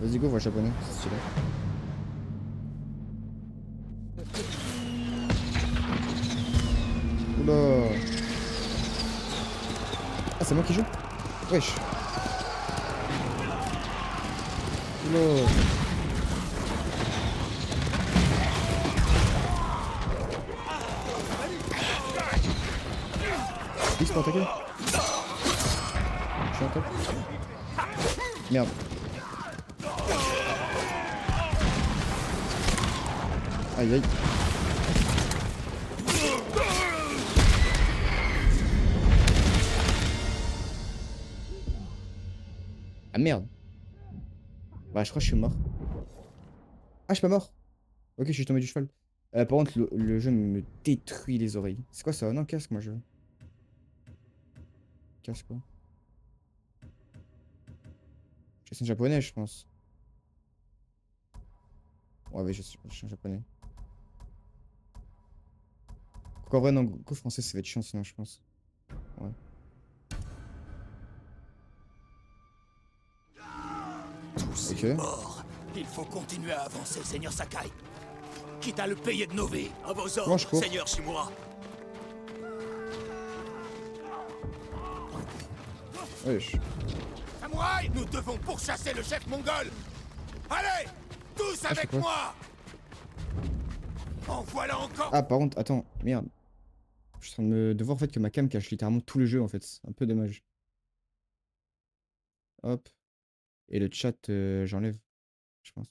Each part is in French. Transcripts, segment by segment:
Vas-y, go, voix japonais, c'est stylé. Oula. Ah, c'est moi qui joue? Wesh. Oula. X pour attaquer. Je suis en top. Merde. Aïe aïe. Ah merde. Bah je crois que je suis mort. Ah je suis pas mort. Ok je suis tombé du cheval. Par contre le jeu me détruit les oreilles. C'est quoi ça? Non casque moi je veux. Casque quoi. Je suis en japonais je pense. Ouais mais je suis en japonais. En vrai non go français ça va être chiant sinon je pense. Ouais. Tous Ok. est mort. Il faut continuer à avancer, Seigneur Sakai. Quitte à le payer de nos vies. À vos Comment je ordres, cours? Seigneur Shimura. Wesh. Samouraï, nous devons pourchasser le chef mongol. Allez, tous Ah, je fais avec quoi? moi. En voilà encore. Ah par contre attends merde. Je suis en train de voir en fait que ma cam cache littéralement tout le jeu en fait. C'est un peu dommage. Hop. Et le chat j'enlève. Je pense.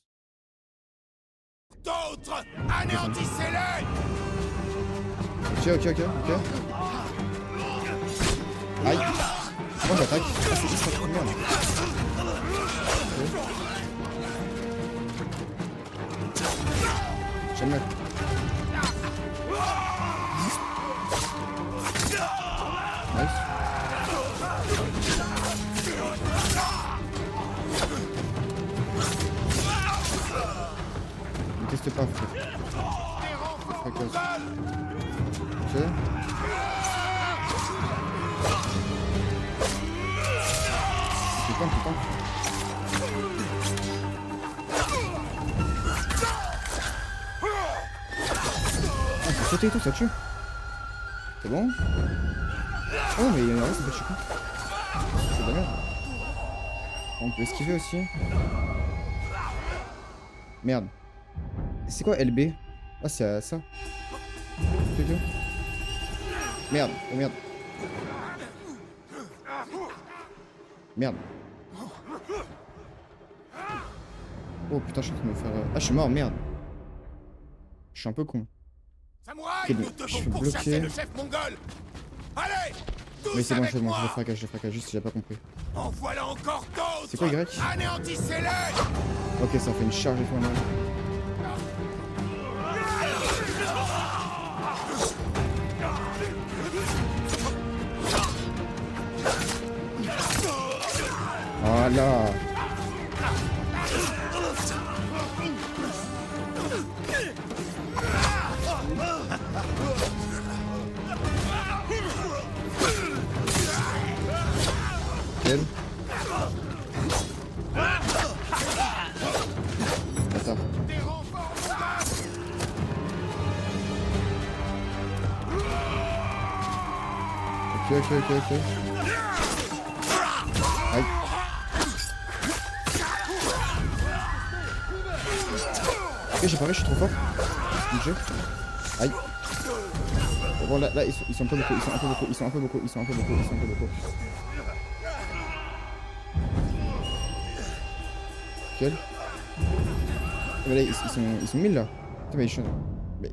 D'autres, anéantissez-les. Ok. Aïe. Moi j'attaque. Ah c'est juste ça. Merde. Ok. J'aime bien. Nice. Ne teste pas frère. Fracasse. Ok. Putain. Ah, faut sauter et tout, ça tue. C'est bon? Oh, mais il y en a rien, ça fait chier. C'est de la merde. On peut esquiver aussi. Merde. C'est quoi LB? Ah, c'est ça. Ok. Merde. Oh merde. Merde. Oh putain, je suis en train de me faire. Ah, je suis mort, merde. Je suis un peu con. Samouraï, Ok, bon, nous je devons suis pourchasser bloqué. le chef mongol. Allez, tous Mais c'est bon, avec je moi. le fracasse juste, j'ai pas compris. En voilà encore d'autres. C'est quoi Y? Anéantissez-les. Ok, ça fait une charge éphémère. Voilà. Quel? Attends. Ok. Aïe. Ok, j'ai parlé, je suis trop fort. Budget. Aïe. Bon, là, ils sont un peu beaucoup. Quel? Mais là, ils sont 1000 là. Putain, mais mais...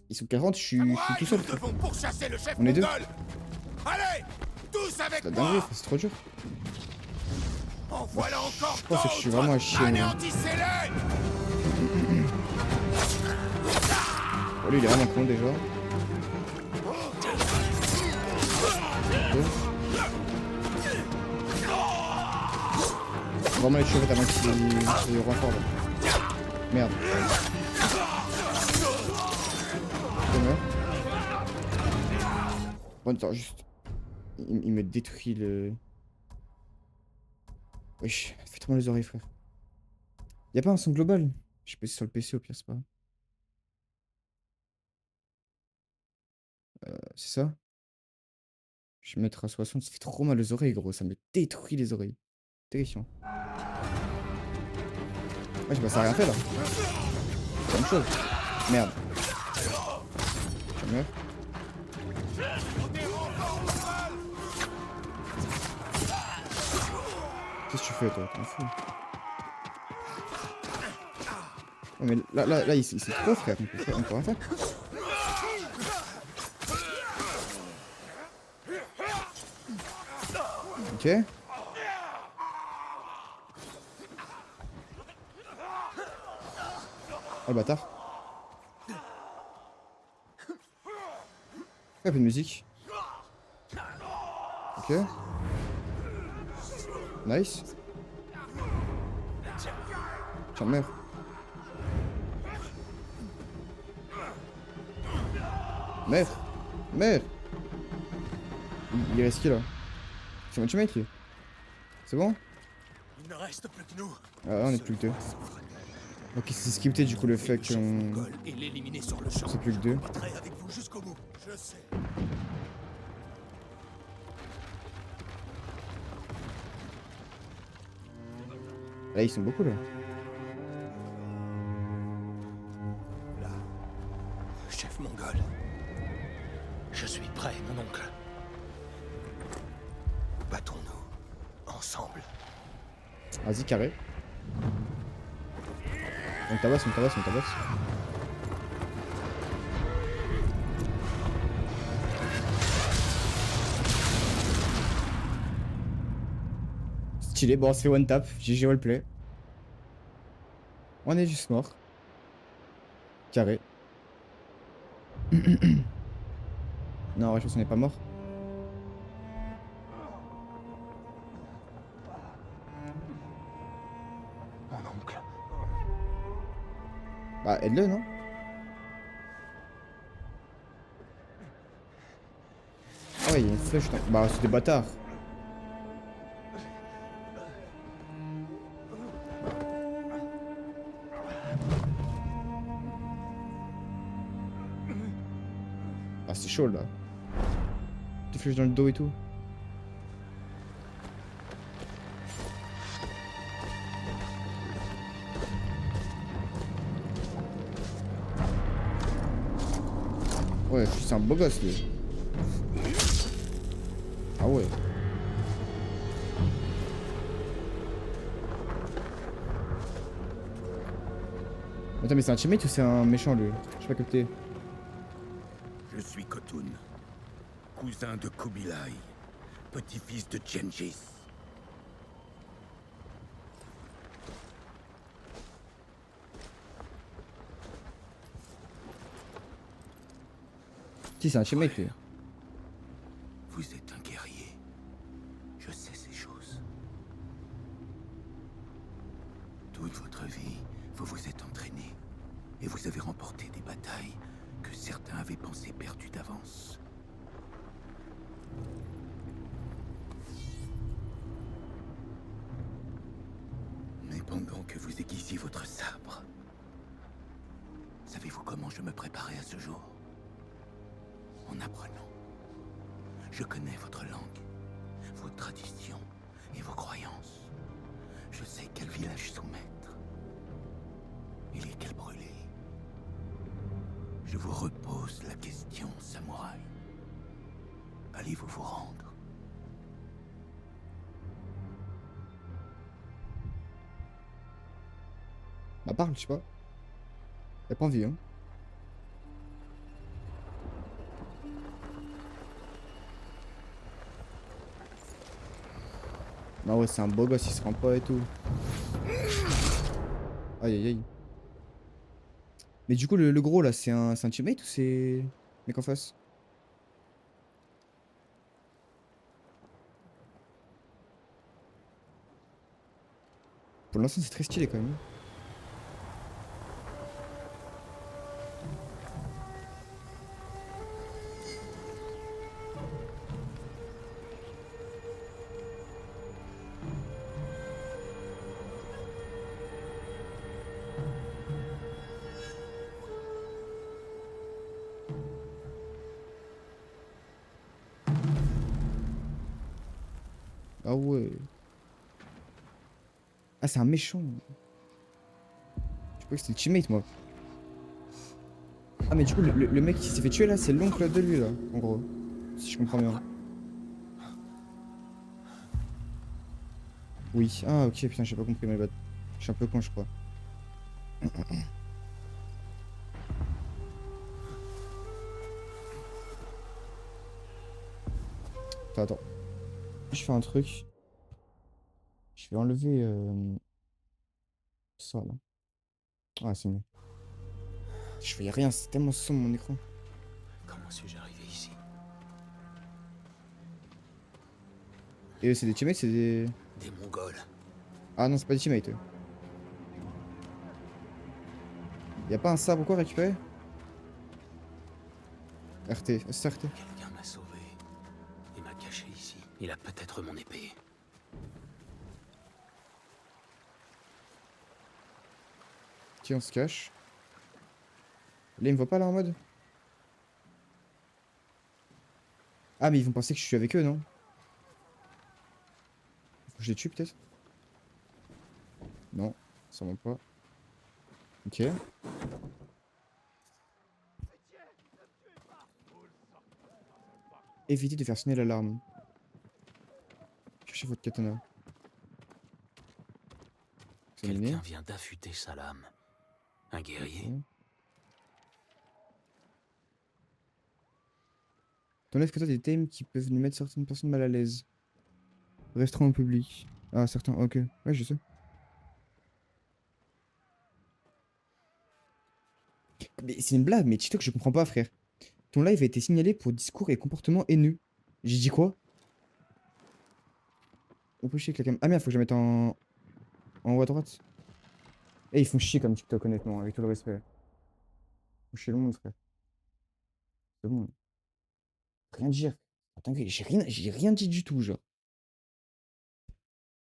Ils sont 40, je suis tout seul. Nous devons pourchasser le chef On est deux. mongol. Allez, tous C'est avec la moi. dinguerie, c'est trop dur. En voilà encore Je pense que je suis d'autres. vraiment à chier. Moi. Anéantissez-les. Bon, lui, il est vraiment con déjà. Ok. Vraiment les cheveux avant qu'il roi fort là. Merde. Je meurs. Bon, attends, juste. Il me détruit le. Wesh, ça fait trop mal aux oreilles, frère. Y'a pas un son global? Je peux sur le PC au pire, c'est pas grave. C'est ça? Je vais mettre à 60, ça fait trop mal aux oreilles, gros. Ça me détruit les oreilles. Terrifiant. Ouais, bah ça a rien fait là. C'est la même chose. Merde. Je meurs. Qu'est-ce que tu fais toi? T'en fous. Ouais, mais là, c'est trop, frère. On peut rien faire. Ok. Oh le bâtard. Un peu de musique. Ok. Nice. Tiens, meurs. Meurs. Meurs. Il reste qui là? C'est mon teammate lui. C'est bon? Il ne reste plus que nous. Ah, on est plus que deux. Ok, c'est scripté du coup le fait Chef qu'on. mongol et l'éliminer sur le champ. C'est plus que deux. Je combattrai avec vous jusqu'au bout. Je sais. Là, ils sont beaucoup là. Là, chef mongol. Je suis prêt, mon oncle. Battons-nous. Ensemble. Vas-y, carré. On tabasse. Stylé, bon, c'est one tap. GG roleplay. On est juste mort. Carré. Non, ouais, je pense qu'on n'est pas mort. Mon oncle. Bah, aide-le, non? Ah ouais, il y a une flèche. Bah, c'est des bâtards. Ah, c'est chaud là. Des flèches dans le dos et tout. Ouais, c'est un beau gosse lui. Ah ouais. Attends, mais c'est un teammate ou c'est un méchant lui? Je sais pas capté. Je suis Khotun, cousin de Kubilai, petit-fils de Gengis. Si, c'est un teammate lui. Vous êtes un guerrier. Je sais ces choses. Toute votre vie, vous vous êtes entraîné. Et vous avez remporté des batailles que certains avaient pensé perdues d'avance. Mais pendant que vous aiguisiez votre sabre, savez-vous comment je me préparais à ce jour? En apprenant. Je connais votre langue, vos traditions et vos croyances. Je sais quel village soumettre et lesquels brûler. Je vous repose la question, samouraï. Allez-vous vous rendre? Bah, parle, je sais pas. Y'a pas envie, hein. Non, ouais, c'est un beau gosse, il se rend pas et tout. Aïe aïe aïe. Mais du coup, le gros là, c'est un teammate ou c'est. Mec en face? Pour l'instant, c'est très stylé quand même. ouais. Ah, c'est un méchant. Je croyais que c'était le teammate, moi. Ah, mais du coup, le mec qui s'est fait tuer là, c'est l'oncle de lui, là, en gros. Si je comprends bien. Oui. Ah, ok, putain, j'ai pas compris, my bad. Je suis un peu con, je crois. Attends, attends. Je fais un truc. Je vais enlever ça, là. Ah, c'est mieux. Je voyais rien, c'est tellement sombre mon écran. Comment suis-je arrivé ici? Et c'est des teammates, c'est des... Des Mongols. Ah non, c'est pas des teammates, eux. Y'a pas un sabre ou quoi à récupérer? RT, c'est RT. Quelqu'un m'a sauvé et m'a caché ici. Il a peut-être mon épée. Ok, on se cache. Là, ils me voient pas là en mode. Ah, mais ils vont penser que je suis avec eux, non? Faut que je les tue peut-être? Non, sûrement pas. Ok. Évitez de faire sonner l'alarme. Cherchez votre katana. Examiner. Quelqu'un vient d'affûter sa lame. Un guerrier. Ok. T'enlèves que toi des thèmes qui peuvent nous mettre certaines personnes mal à l'aise. Restreint au public. Ah, certains, ok. Ouais, je sais. Mais c'est une blague, mais TikTok, je comprends pas, frère. Ton live a été signalé pour discours et comportement haineux. J'ai dit quoi? On peut chier avec la cam. Ah merde, faut que je la mette en haut à droite. Eh, ils font chier comme TikTok, honnêtement, avec tout le respect. Ils font chier le monde, frère. C'est bon. Rien dire. Attends, j'ai rien dit du tout, genre.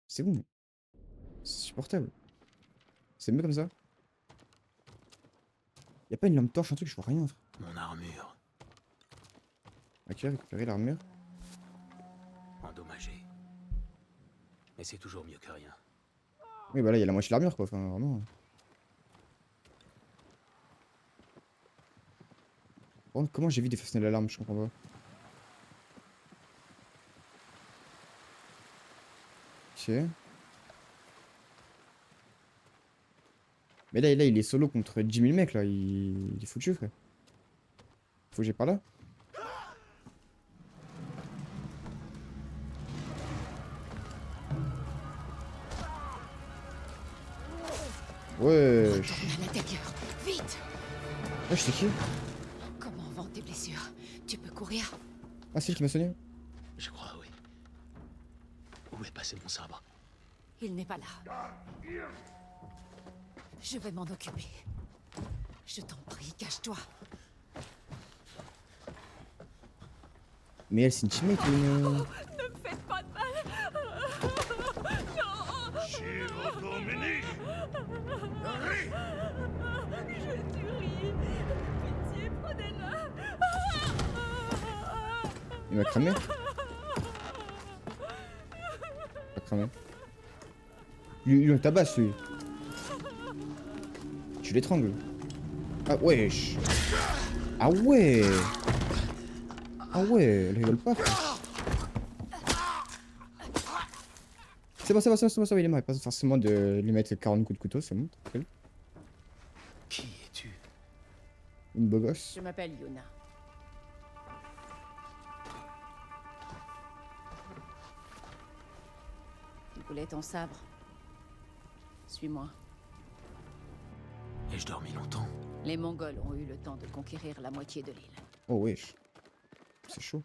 C'est bon. C'est supportable. C'est mieux comme ça. Y a pas une lampe torche, un truc, je vois rien, frère. Mon armure. Ok, récupérer l'armure. Endommagée. Mais c'est toujours mieux que rien. Oui, bah là, y a la moitié de l'armure, quoi. Enfin, vraiment. Par contre, comment j'évite de faire sonner l'alarme? Je comprends pas. Ok. Mais là, il est solo contre 10 000 mecs, là. Il est foutu, frère. Faut que j'aille par là. Ouais. Retourne à l'intérieur, vite! Ouais, c'est qui? Comment vont tes blessures? Tu peux courir? Ah, c'est lui qui m'a sonné? Je crois, oui. Où est passé mon sabre? Il n'est pas là. Je vais m'en occuper. Je t'en prie, cache-toi. Mais elle, c'est une teammate ou une... Ne me faites pas de mal! Non! Je suis Pitié, prenez-la! Il m'a cramé? Il m'a cramé. Lui, on tabasse, lui. Tu l'étrangles. Ah, wesh. Ah ouais. Ah ouais, elle rigole pas, frère. C'est bon, c'est bon, c'est bon, c'est bon, c'est bon, il est mort. Il n'y a pas forcément de lui mettre 40 coups de couteau, c'est bon, tranquille. Qui es-tu? Une beau gosse. Je m'appelle Yuna. Tu voulais ton sabre? Suis-moi. Ai-je dormi longtemps? Les Mongols ont eu le temps de conquérir la moitié de l'île. Oh wesh. C'est chaud.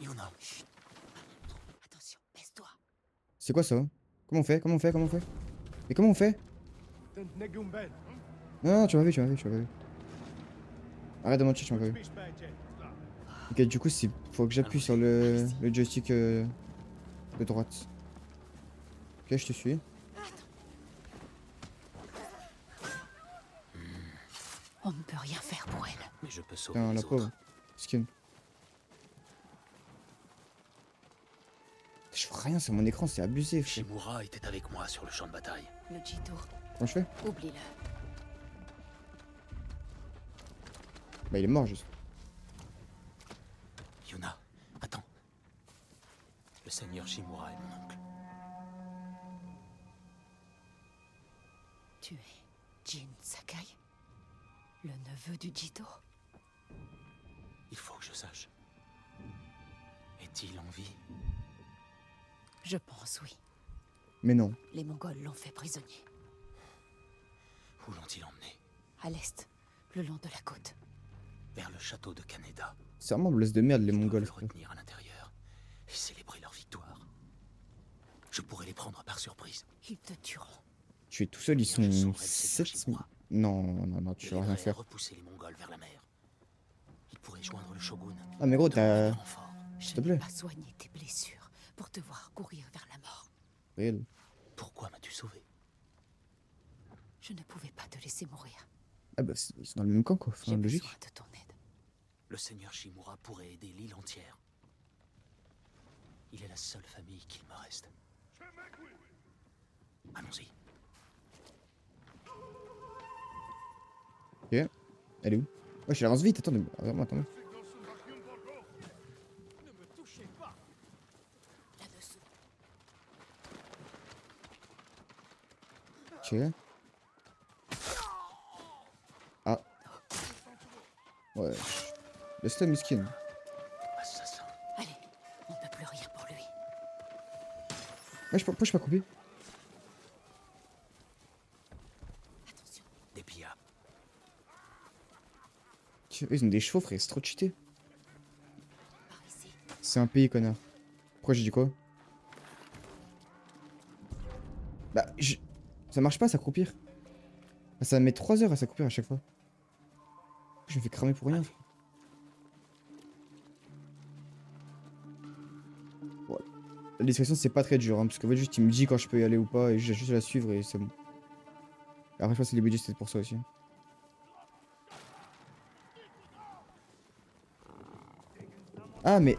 Yuna. Chut. Attention, baisse-toi. C'est quoi ça? Comment on fait? Comment on fait? Comment on fait? Mais comment on fait? Non, non, tu m'as vu, tu m'as vu, tu m'as vu. Arrête de mentir, tu m'as pas vu. Ok, du coup, faut que j'appuie sur le joystick de droite. Ok, je te suis. On ne peut rien faire pour elle. Mais je peux sauver Putain, les la autres. pauvre. Skin. Je vois rien sur mon écran, c'est abusé, frère. Shimura était avec moi sur le champ de bataille. Le Jito, Comment je fais? oublie-le. Bah il est mort juste. Yuna, attends. Le seigneur Shimura est mon oncle. Tu es Jin Sakai, le neveu du Jito. Il faut que je sache. Est-il en vie? Je pense, oui. Mais non. Les Mongols l'ont fait prisonnier. Où l'ont-ils emmené? À l'est, le long de la côte. Vers le château de Kaneda. C'est vraiment blesse de merde les Je dois Mongols, le frère. retenir à l'intérieur et célébrer leur victoire. Je pourrais les prendre par surprise. Ils te tueront. Tu es tout seul, ils Je sont sauverai le Seigneur 7. chez moi. Non, non, non, tu Je vas rien l'aiderai à faire. repousser les Mongols vers la mer. Ils pourraient joindre le shogun. Ah mais gros, demander t'as... des renforts. Je te n'ai plaît. pas soigné tes blessures pour te voir courir vers la mort. Réel. Pourquoi m'as-tu sauvé? Je ne pouvais pas te laisser mourir. Ah bah ils sont dans le même camp quoi, J'ai enfin, logique. besoin de ton aide. Le seigneur Shimura pourrait aider l'île entière. Il est la seule famille qu'il me reste. Allons-y. Ok. Elle est où? Ouais, je l'avance vite, attends, vraiment, attends. Là-dessous. Ok. Ah. Ouais. Laisse-le miskin. Assassin. Allez, on ne peut plus rien pour lui. Ouais, pourquoi je suis pas coupé? Attention. Des pillards. Ils ont des chevaux, frère, c'est trop cheaté. Par ici. C'est un pays, connard. Pourquoi j'ai dit quoi? Bah, ça marche pas à s'accroupir. Bah, ça met 3 heures à s'accroupir à chaque fois. Je me fais cramer pour rien. frère. Ouais. La discrétion, c'est pas très dur, hein, parce qu'en fait, juste il me dit quand je peux y aller ou pas, et j'ai juste à la suivre et c'est bon. Après, je pense que les budgets, c'était pour ça aussi. Ah, mais.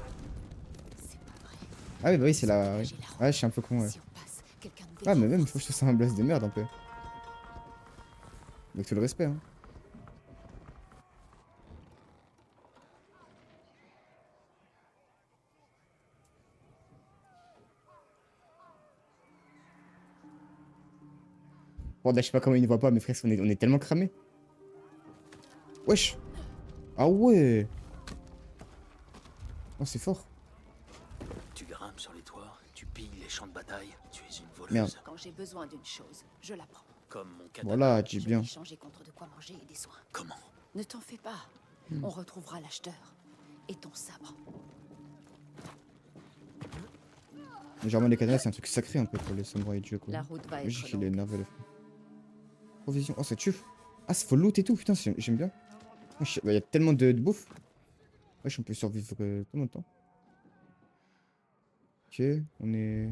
C'est pas vrai. Ah, oui, bah oui, c'est la. J'ai la route. Ouais, je suis un peu con, ouais. Si on passe, quelqu'un nous Ah, mais défend. même, faut que je te un blast de merde un peu. Avec tout le respect, hein. Bon, là, je sais pas comment il ne voit pas, mais frère, on est tellement cramés. Wesh. Ah ouais. Oh, c'est fort. Tu grimpes sur les toits, tu pilles les champs de bataille. Tu es une voleuse. Merde. Quand j'ai besoin d'une chose, je la prends. Comme mon katana. Voilà, dis Je bien. vais échanger contre de quoi manger et des soins. Comment? Ne t'en fais pas. On retrouvera l'acheteur. Et ton sabre. Généralement, les katanas, c'est un truc sacré un peu pour les samouraïs du jeu, quoi. La route va Logique, être il est longue. énervé, le frère. Provision. Oh, ça tue. Ah, c'est faut loot et tout, putain, j'aime bien. Oh, bah, y a tellement de bouffe. Wesh, on peut survivre tout longtemps. Ok, on est.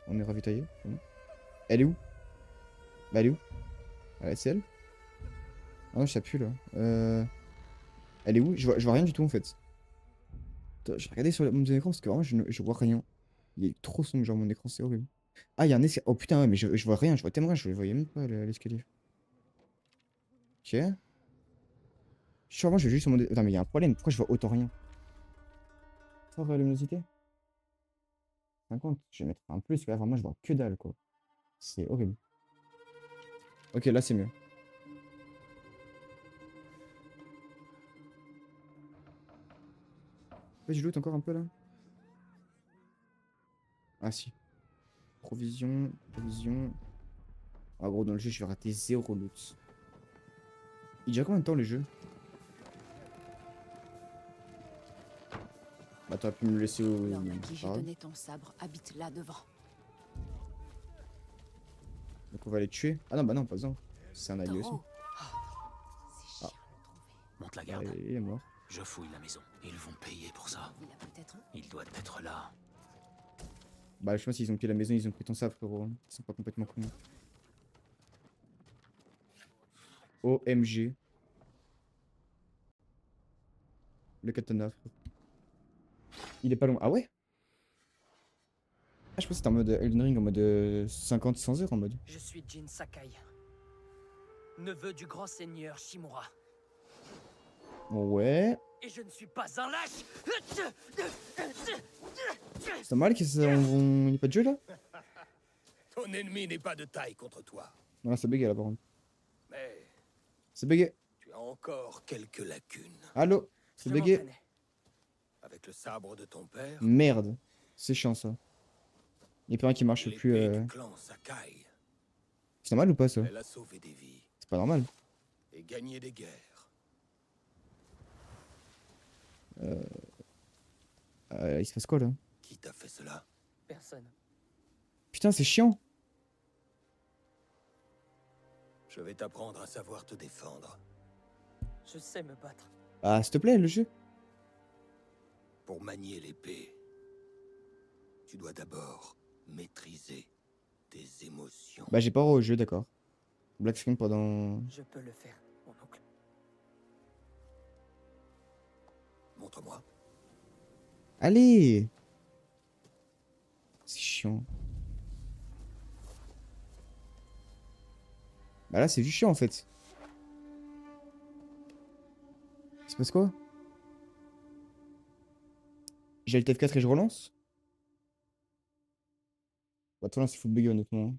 On est ravitaillé. c'est bon. Elle est où? Bah, elle est où? Ah, c'est elle? Ah non, ça pue là. Elle est où? Je vois rien du tout en fait. Attends, j'ai regardé sur mon écran parce que vraiment je vois rien. Il est trop sombre, genre mon écran, c'est horrible. Ah, il y a un escalier. Oh putain, ouais, mais je vois rien, je vois tellement rien, je le voyais même pas l'escalier. Ok. Sûrement, je vais juste sur mon. Attends, mais il y a un problème, pourquoi je vois autant rien? Fort luminosité? 50, je vais mettre un plus, parce que là vraiment je vois que dalle quoi. C'est horrible. Ok, là c'est mieux. Ouais, je loot encore un peu là. Ah si. Provision, provision. Ah gros, dans le jeu, je vais rater 0 loot. Il dure combien de temps le jeu? Bah t'aurais pu me le laisser au... L'homme à qui j'ai pas grave. donné ton sabre habite là devant. Donc on va les tuer. Ah non, bah non, pas besoin. C'est un allié aussi. Taureau. Oh, ces chiens l'ont trouvé. Monte la Ah, garde. il est mort. Je fouille la maison. Ils vont payer pour ça. Il a peut-être. Il doit être là. Bah je pense qu'ils ont pris la maison, ils ont pris ton sabre frérot. Ils sont pas complètement cons. OMG. Le katana frérot. Il est pas long. Ah ouais? Ah, je pense que c'était en mode Elden Ring, en mode 50-100 heures en mode. Je suis Jin Sakai, neveu du grand seigneur Shimura. Ouais. Et je ne suis pas un lâche. C'est normal qu'on ait pas de jeu là? Ton ennemi n'est pas de taille contre toi. Non, là, c'est bugué là par contre. Mais C'est bugué. tu as encore quelques lacunes. Allô? C'est Je bugué. m'entraînais. Avec le sabre de ton père Merde. C'est chiant ça. Y'a plus rien qui marche et plus. l'épée du clan Sakai, C'est normal ou pas ça? elle a sauvé des vies C'est pas normal. et gagné des guerres. Il se passe quoi là? Qui t'a fait cela? Personne. Putain, c'est chiant. Je vais t'apprendre à savoir te défendre. Je sais me battre. Ah, s'il te plaît, le jeu. Pour manier l'épée, tu dois d'abord maîtriser tes émotions. Bah, j'ai pas au jeu, d'accord. Black screen pendant. Je peux le faire, mon oncle. Montre-moi. Allez! C'est chiant. Bah là, c'est du chiant en fait. Il se passe quoi? J'ai le TF4 et je relance? Bah, toi là, c'est full buggy honnêtement.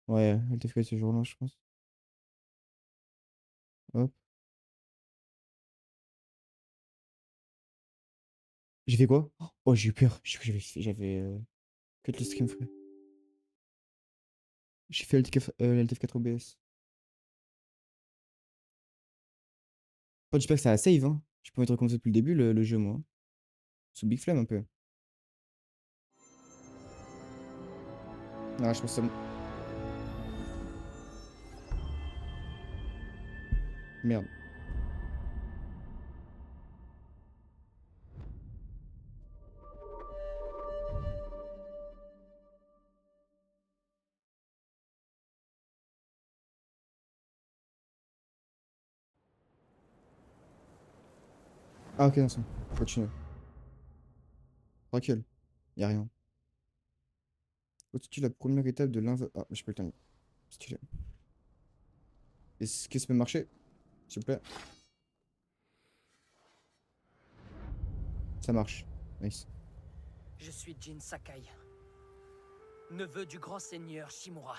Ouais, le TF4 et je relance, je pense. Hop. J'ai fait quoi? Oh, j'ai eu peur. J'avais cut le stream, frère. J'ai fait LTF4 OBS. Bon, j'espère que ça a save, hein. Je peux mettre recommencer depuis le début le jeu, moi. Sous Big Flame un peu. Non, je pense que c'est bon. Merde. Ah, ok, non, c'est bon. Continue. Tranquille. Y'a rien. Constitue la première étape de l'inv... Ah, je peux le terminer. Stylé. Est-ce que ça peut marcher? S'il vous plaît. Ça marche. Nice. Je suis Jin Sakai, neveu du grand seigneur Shimura.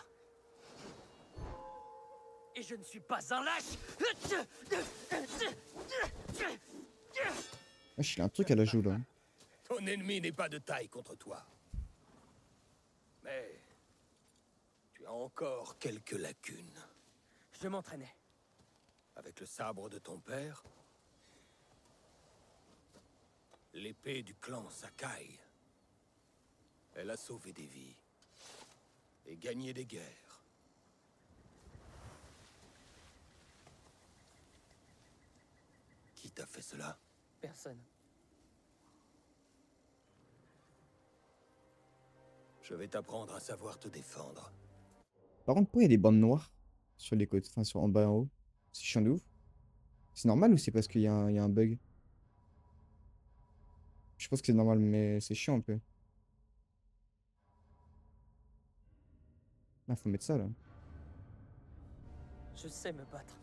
Et je ne suis pas un lâche. Wesh, il a un truc à la joue là. Ton ennemi n'est pas de taille contre toi. Mais tu as encore quelques lacunes. Je m'entraînais. Avec le sabre de ton père, l'épée du clan Sakai, elle a sauvé des vies et gagné des guerres. Qui t'a fait cela? Personne. Je vais t'apprendre à savoir te défendre. Par contre, pourquoi il y a des bandes noires sur les côtés, enfin en bas et en haut? C'est chiant de ouf. C'est normal ou c'est parce qu'il y a un bug? Je pense que c'est normal, mais c'est chiant un peu. Ah, faut mettre ça là. Je sais me battre.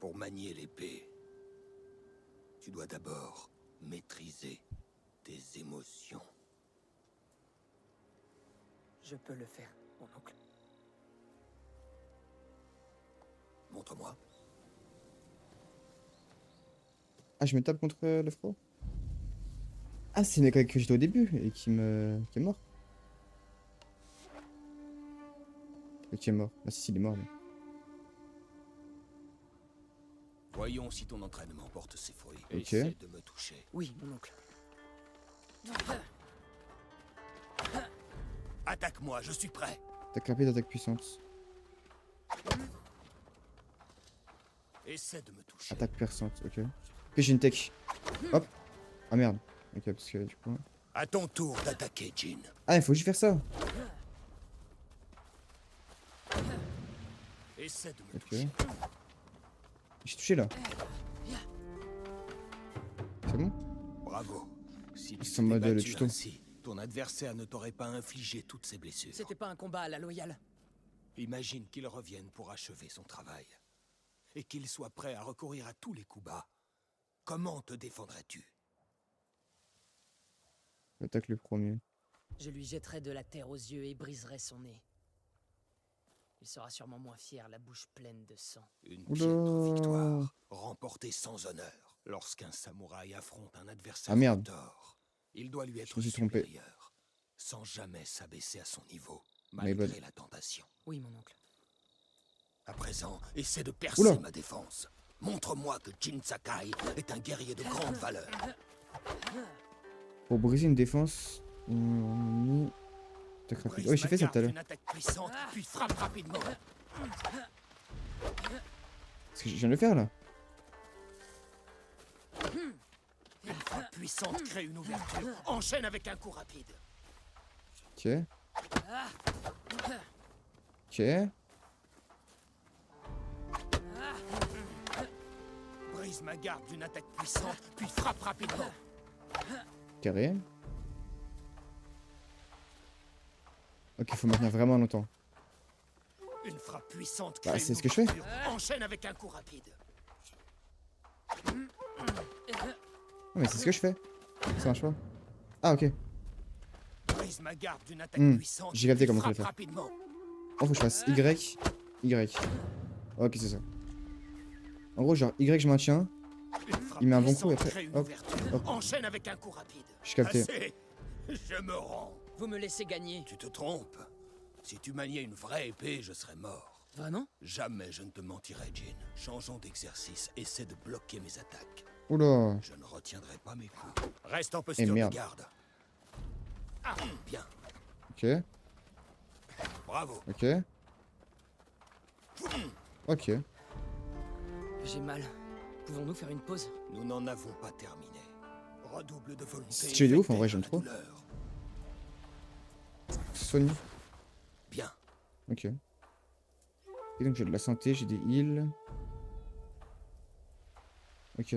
Pour manier l'épée, tu dois d'abord maîtriser tes émotions. Je peux le faire, mon oncle. Montre-moi. Ah, je me tape contre le frérot? Ah, c'est le mec avec que j'étais au début et qui est mort. Qui est mort. Ah, si, il est mort. Là. Voyons si ton entraînement porte ses fruits. Ok. Essaie de me toucher. Oui, mon oncle. Attaque-moi, je suis prêt. Attaque rapide, attaque puissante. Essaie de me toucher. Attaque perçante, ok. Ok, j'ai une tech. Hop. Ah merde. Ok, parce que du coup. À ton tour d'attaquer, Jin. Ah, il faut juste faire ça. Essaie de me Ok. toucher. J'ai touché là. C'est bon? Bravo. Si tu C'est en t'étais mode, le battu tuto. ainsi, ton adversaire ne t'aurait pas infligé toutes ces blessures. C'était pas un combat à la loyale. Imagine qu'il revienne pour achever son travail. Et qu'il soit prêt à recourir à tous les coups bas. Comment te défendrais-tu? Attaque le premier. Je lui jetterai de la terre aux yeux et briserai son nez. Il sera sûrement moins fier, la bouche pleine de sang. Une Oula. piètre victoire, remportée sans honneur. Lorsqu'un samouraï affronte un adversaire Ah, merde. de tort, il doit lui être me suis trompé. supérieur, sans jamais s'abaisser à son niveau, My malgré bad. la tentation. Oui, mon oncle. À présent, essaie de percer Oula. ma défense. Montre-moi que Jin Sakai est un guerrier de grande valeur. Pour briser une défense, on a mis... Attaque rapide. Brise Ouais, j'ai ma fait ça garde tout à l'heure. d'une attaque puissante, puis frappe rapidement. Ce que je viens de le faire là. Une frappe puissante crée une ouverture. Enchaîne avec un coup rapide. Ok. Ok. Brise ma garde d'une attaque puissante, puis frappe rapidement. Carré. Ok, faut maintenir vraiment longtemps. Une frappe puissante Bah, crée c'est une ce que je fais. ouverture. Enchaîne avec un coup rapide. Non, mais c'est ce que je fais. C'est un choix. Ah, ok. Brise ma garde d'une attaque puissante. J'ai capté puis comment je vais frappe faire. rapidement. Oh, faut que je fasse Y. Y. Ok, c'est ça. En gros, genre Y, je maintiens. Une frappe Il met un bon coup et puissante après, crée une hop, ouverture. hop. Enchaîne avec un coup rapide. Je suis capté. Assez. Je me rends. Vous me laissez gagner. Tu te trompes. Si tu maniais une vraie épée, je serais mort. Vraiment? Jamais je ne te mentirai, Jin. Changeons d'exercice. Essaie de bloquer mes attaques. Oula. Je ne retiendrai pas mes coups. Reste en posture de merde. garde. Ah, bien. Ok. Bravo. Ok. Ok. J'ai mal. Pouvons-nous faire une pause? Nous n'en avons pas terminé. Redouble de volonté. C'est stylé de ouf, en et vrai, fais j'aime taire trop. la douleur. Sony. Bien. Ok. Et donc j'ai de la santé, j'ai des heals. Ok.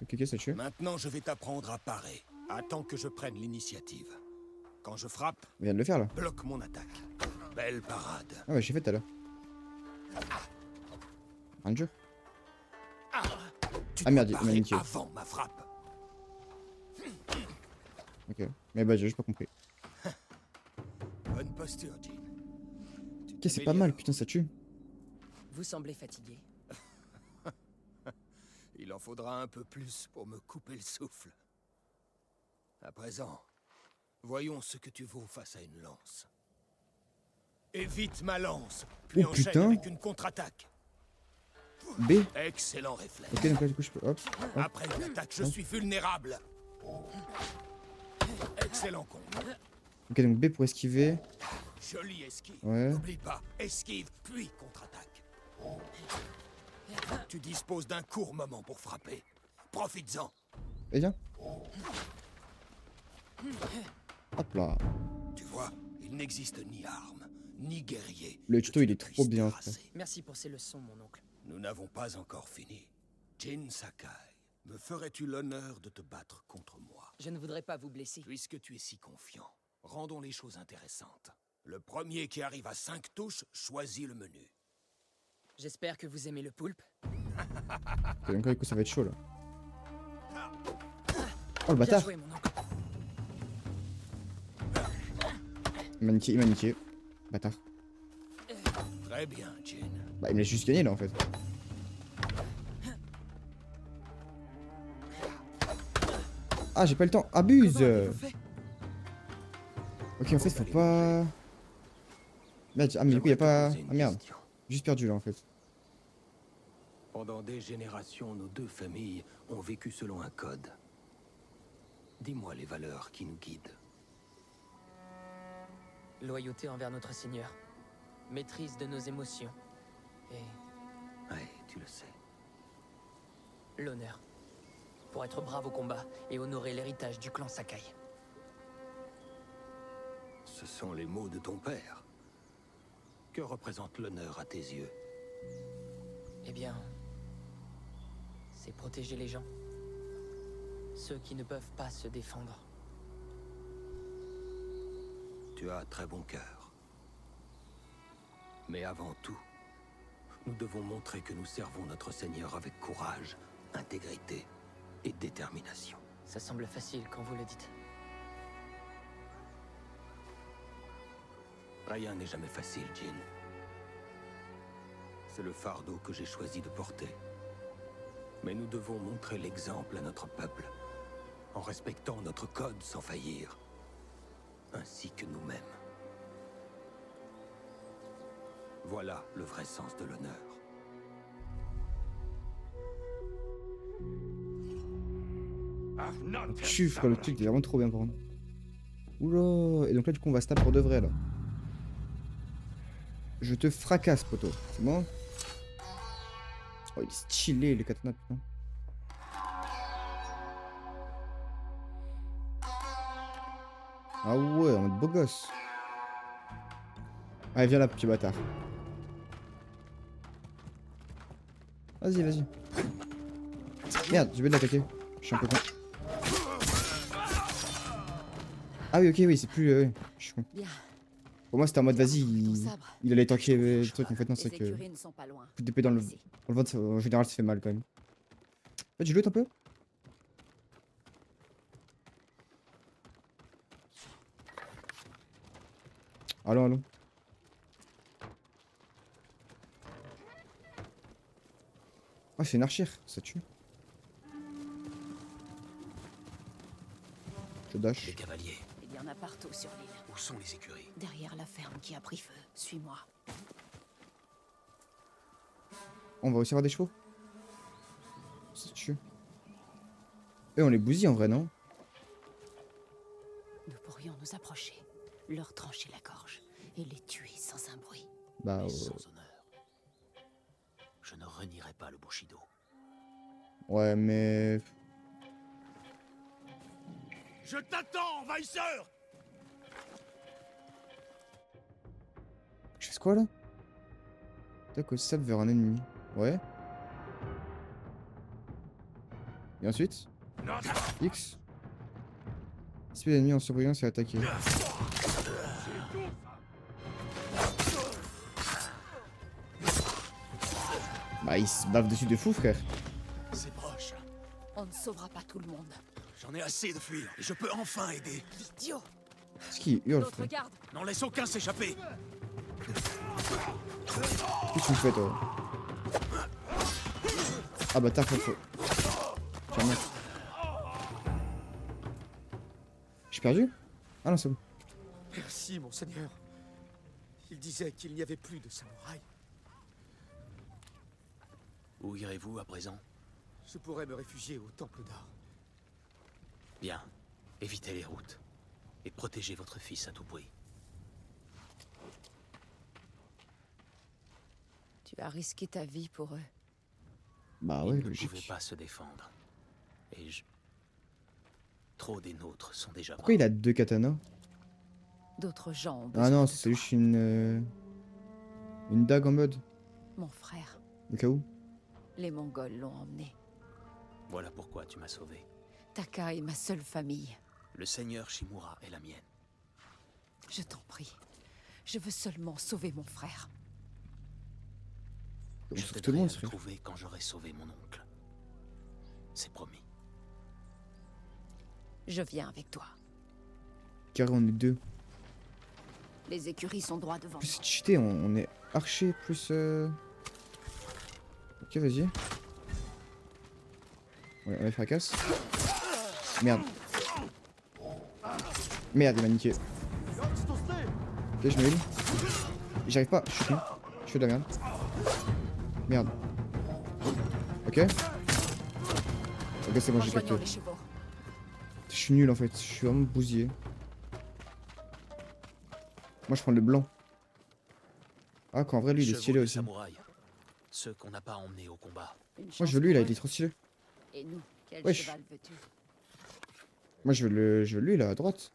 Ok, ça tue. Maintenant, je vais t'apprendre à parer. Attends que je prenne l'initiative. Quand je frappe, On vient de le faire là. bloque mon attaque. Belle parade. Ah ouais, j'ai fait tout à l'heure. Un dur. Tu Ah, dois merde, il m'a parer niqué. avant ma frappe. Ok. Mais bah, j'ai juste pas compris. Bonne posture, Jin. Tu Ok, c'est pas mal, t'améliores. putain, ça tue. Vous semblez fatigué. Il en faudra un peu plus pour me couper le souffle. À présent, voyons ce que tu vaux face à une lance. Évite ma lance, puis Oh, enchaîne putain. avec une contre-attaque. B. Excellent réflexe. Ok, donc là, du coup, je peux. Hop. Hop. Après une attaque, je suis vulnérable. Excellent combo. Ok, donc B pour esquiver. Jolie esquive. Ouais. N'oublie pas, esquive, puis contre-attaque. Tu disposes d'un court moment pour frapper. Profites-en. Et viens. Hop là. Tu vois, il n'existe ni arme, ni guerrier. Le que tuto, tu il ne est trop puisses bien, terrasser. Merci pour ces leçons, mon oncle. Nous n'avons pas encore fini. Jin Sakai, me ferais-tu l'honneur de te battre contre moi? Je ne voudrais pas vous blesser. Puisque tu es si confiant, rendons les choses intéressantes. Le premier qui arrive à 5 touches choisit le menu. J'espère que vous aimez le poulpe. Ok, donc là, du coup, ça va être chaud là. Oh le Bien bâtard. joué, mon oncle. Il m'a niqué, il m'a niqué. Bâtard. Très bien, Jin. Bah, il me laisse juste gagner là en fait. Ah, j'ai pas le temps. Abuse. Comment avez-vous fait? Ok, en fait, faut pas. Merde, ah, mais du coup, y a pas. Ah merde. Juste perdu là en fait. Pendant des générations, nos deux familles ont vécu selon un code. Dis-moi les valeurs qui nous guident. Loyauté envers notre Seigneur. Maîtrise de nos émotions. Et Oui, tu le sais. l'honneur. Pour être brave au combat et honorer l'héritage du clan Sakai. Ce sont les mots de ton père. Que représente l'honneur à tes yeux? Eh bien, c'est protéger les gens. Ceux qui ne peuvent pas se défendre. Tu as un très bon cœur. Mais avant tout, nous devons montrer que nous servons notre Seigneur avec courage, intégrité et détermination. Ça semble facile quand vous le dites. Rien n'est jamais facile, Jin. C'est le fardeau que j'ai choisi de porter. Mais nous devons montrer l'exemple à notre peuple, en respectant notre code sans faillir, ainsi que nous-mêmes. Voilà le vrai sens de l'honneur. Tu frère, le truc est vraiment trop bien par contre. Oula. Et donc là du coup on va se taper pour de vrai là. Je te fracasse poto. C'est bon? Oh il est stylé le katana putain. Ah ouais, en mode beau gosse. Allez viens là petit bâtard. Vas-y, vas-y. Merde, j'ai oublié de l'attaquer. Je suis un peu con. Ah oui, ok, oui, c'est plus... je suis con. Bien. Pour moi, c'était en mode, vas-y, Ton il... sabre. il allait tanker le truc. En fait, non, Les c'est que... écuries ne sont pas loin. Coup d'épée dans le... Ici. Dans le ventre, en général, ça fait mal quand même. Ouais, tu loot un peu? Allons, allons. Ah, c'est une archère, ça tue. Je dash. Les cavaliers, Il y en a partout sur l'île. où sont les écuries? Derrière la ferme qui a pris feu. Suis-moi. On va aussi avoir des chevaux. Ça tue. Et on les bousille en vrai, non? Nous pourrions nous approcher, leur trancher la gorge et les tuer sans un bruit. Bah, Mais sans honneur. Je ne renierai pas le Bushido. ouais, mais... Je t'attends, envahisseur! Je fais quoi là? Tac au sable vers un ennemi. Ouais. Et ensuite X. Si l'ennemi en surbrillance est attaqué. Bah il se bave dessus de fou frère. C'est proche. On ne sauvera pas tout le monde. J'en ai assez de fuir. Et je peux enfin aider. Idiot! Ce qui hurle L'autre frère. garde! N'en laisse aucun s'échapper. Qu'est-ce que tu me fais toi? Ah bah t'as faut. Tiens, mec. J'ai perdu? Ah non c'est bon. Merci, mon Seigneur. Il disait qu'il n'y avait plus de samouraïs. Où irez-vous à présent? Je pourrais me réfugier au Temple d'Or. Bien. Évitez les routes. Et protégez votre fils à tout prix. Tu as risqué ta vie pour eux. Bah Ils ouais ne logique. pouvaient pas se défendre. Et je... Trop des nôtres sont déjà Pourquoi il morts. a deux katanas? D'autres gens ont Ah besoin non de c'est toi. juste une dague en mode. Mon frère, Au cas où. les Mongols l'ont emmené. Voilà pourquoi tu m'as sauvé. Taka est ma seule famille. Le seigneur Shimura est la mienne. Je t'en prie. Je veux seulement sauver mon frère. On Je sauve tout le t'aiderai à monde le frère. trouver quand j'aurai sauvé mon oncle. C'est promis. Je viens avec toi. Carré on est deux. Les écuries sont droit devant Plus nous. c'est cheaté, on est archer plus Ok vas-y. Ouais, on les fracasse. Merde. Merde il m'a niqué. Ok je me heal. J'arrive pas, je suis con. Je fais de la merde. Merde. Ok. Ok c'est bon j'ai Rejoignons capté. les chevaux. Je suis nul en fait, je suis vraiment bousillé. Moi je prends le blanc. Ah qu'en vrai lui il est Chevaux stylé de aussi. samouraï. Ceux qu'on n'a pas emmenés au combat. Une Moi chance je veux lui là, pour il est eux. trop stylé. Et nous, quel Wesh. cheval veux-tu? Moi je veux lui là à droite.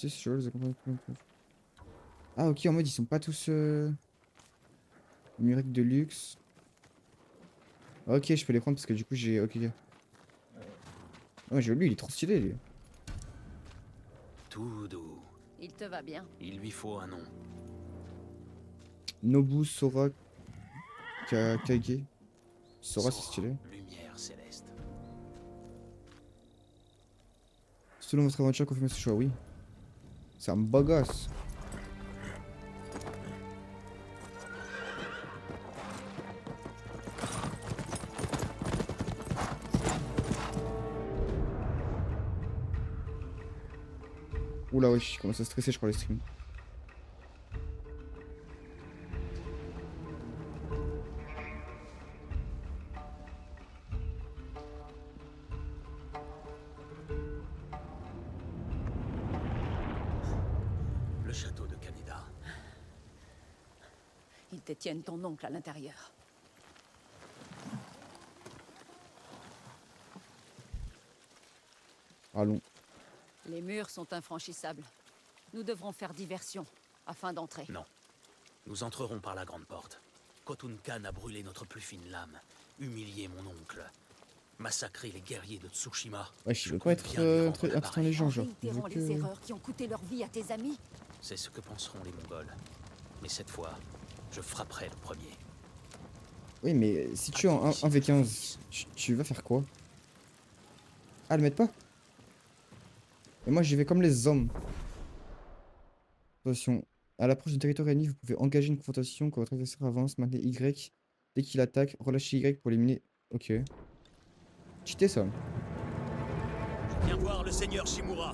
C'est chaud, les accompagnements. Ah, ok, en mode ils sont pas tous. Murek de luxe. Ok, je peux les prendre parce que du coup j'ai. Ok, ok. Ouais, lui, il est trop stylé, lui. Tout doux. Il te va bien. Il lui faut un nom. Nobu, Sora, Kage. Sora, c'est stylé. Lumière céleste. Selon votre aventure, confirmez ce choix, oui. C'est un beau gosse. Oula, ouais, je commence à stresser, je crois, les streams. Le château de Kaneda. Ils détiennent ton oncle à l'intérieur. Allons. Les murs sont infranchissables. Nous devrons faire diversion afin d'entrer. Non. Nous entrerons par la grande porte. Khotun Khan a brûlé notre plus fine lame, humilié mon oncle, massacré les guerriers de Tsushima. Ouais, je veux pas être un légende, genre. Je veux Réitérons les que- erreurs qui ont coûté leur vie à tes amis. C'est ce que penseront les Mongols. Mais cette fois, je frapperai le premier. Oui, mais si tu es en 1v15, tu vas faire quoi? Ah, le mettre pas? Et moi, j'y vais comme les hommes. Attention. À l'approche du territoire ennemi, vous pouvez engager une confrontation quand votre adversaire avance. Maintenez Y. Dès qu'il attaque, relâchez Y pour l'éliminer. Ok. Cheaté ça. Viens voir le seigneur Shimura.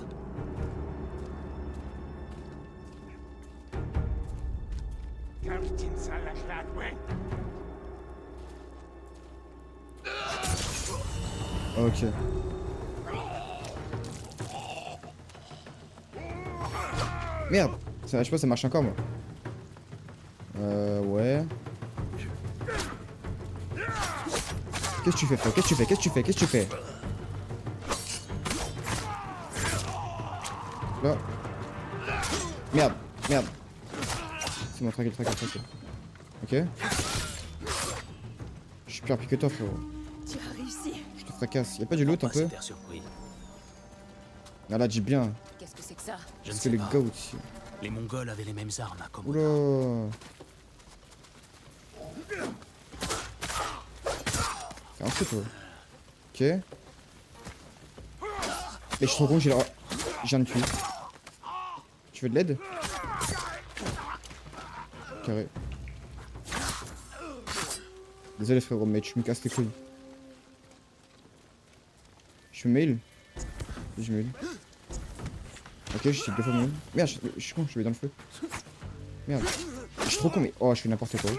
Ok. Merde. Ça, je sais pas, ça marche encore moi. Ouais. Qu'est-ce que tu fais, frère? Qu'est-ce que tu fais? Qu'est-ce que tu fais? Qu'est-ce que tu fais? Là. Merde. Merde. C'est bon, tranquille, tranquille, tranquille. Ok. Je suis plus rapide que toi, frérot. Tu as réussi. Je te fracasse. Y'a pas du loot un Pas peu? cet air surpris. Ah là, dis bien. Qu'est-ce que c'est que ça? Je ne Parce que sais les pas. gars aussi. Les Mongols avaient les mêmes armes à Komoda. Oula. Fais un truc, toi. Ok. Mais je suis trop con, j'ai un de tuer. Tu veux de l'aide? Carré. Désolé frérot, mais tu me casses les couilles. Je me mail. Je me mail. Ok, je suis deux fois mail. Merde, je suis con, je vais dans le feu. Merde. Je suis trop con, mais oh, je fais n'importe quoi.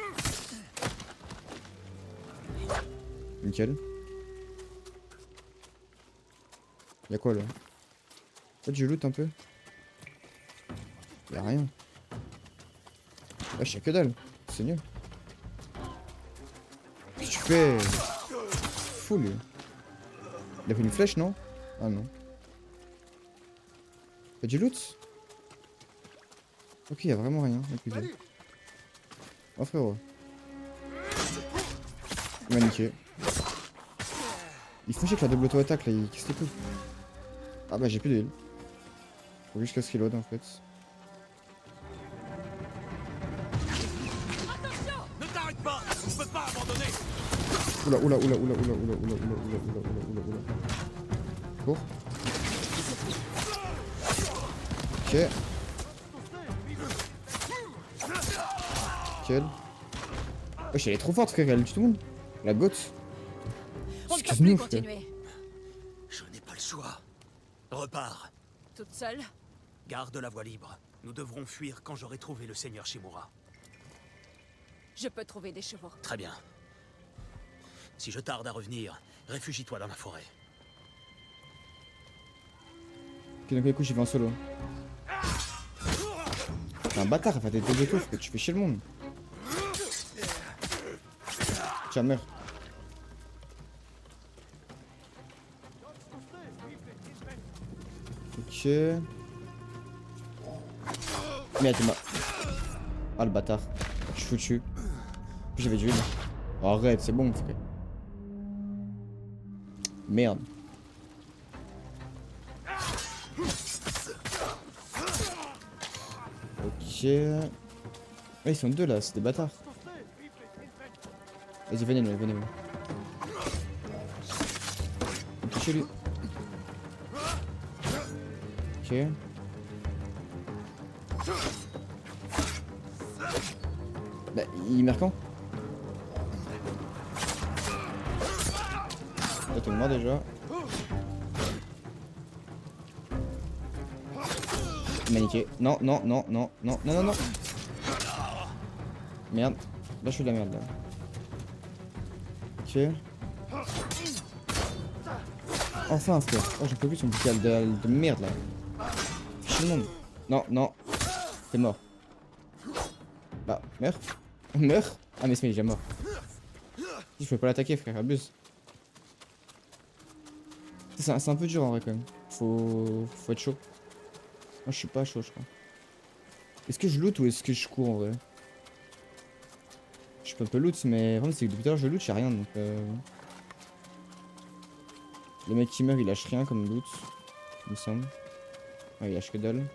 Nickel. Y'a quoi là? En fait, je loot un peu. Y'a rien. Là, je sais que dalle. C'est nul. Qu'est-ce que tu fais? Fou lui. Il a pris une flèche, non? Ah non. Y'a du loot? Ok, y'a vraiment rien. Écoutez. Oh frérot. Il m'a niqué. Il faut chier que la double auto-attaque là, il casse les couilles. Ah bah j'ai plus de heal. Faut juste casser reload en fait. Ne t'arrête pas! On peut pas abandonner! Oula oula oula oula oula oula oula oula oula oula oula oula. Cours. Ok. Nickel. Wesh, elle est trop forte frère, elle tue tout le monde. La goth. On ne peut Excuse-nous plus frère. continuer. Je n'ai pas le choix. Repars. Toute seule? Garde la voie libre. Nous devrons fuir quand j'aurai trouvé le seigneur Shimura. Je peux trouver des chevaux. Très bien. Si je tarde à revenir, réfugie-toi dans la forêt. Ok, donc écoute, j'y vais en solo. T'es un bâtard, enfin t'es deux que tu fais chier le monde. Tiens, meurs. Ok. Merde, t'es mort. Ah le bâtard. Je suis foutu. Puis j'avais du heal. Oh, arrête, c'est bon, frère. Merde. Ok. Ah, ils sont deux là, c'est des bâtards. Vas-y, venez, venez. Touchez lui. Ok. Bah, il meurt quand? Là, t'es mort déjà. Maniqué. Non. Merde. Là, je fais de la merde, là. Ok. Enfin, frère. Oh, j'en peux plus son boucal de merde, là. Fiche le monde. Non. T'es mort. Bah, meurs. Meurs. Ah, mais il est déjà mort. Je peux pas l'attaquer, frère. Abuse. C'est un peu dur, en vrai, quand même. Faut être chaud. Moi, je suis pas chaud, je crois. Est-ce que je loot ou est-ce que je cours, en vrai? Je peux un peu loot, mais le problème c'est que depuis tout à l'heure je loot, j'ai rien donc le mec qui meurt il lâche rien comme loot, il me semble. Ouais, il lâche que dalle.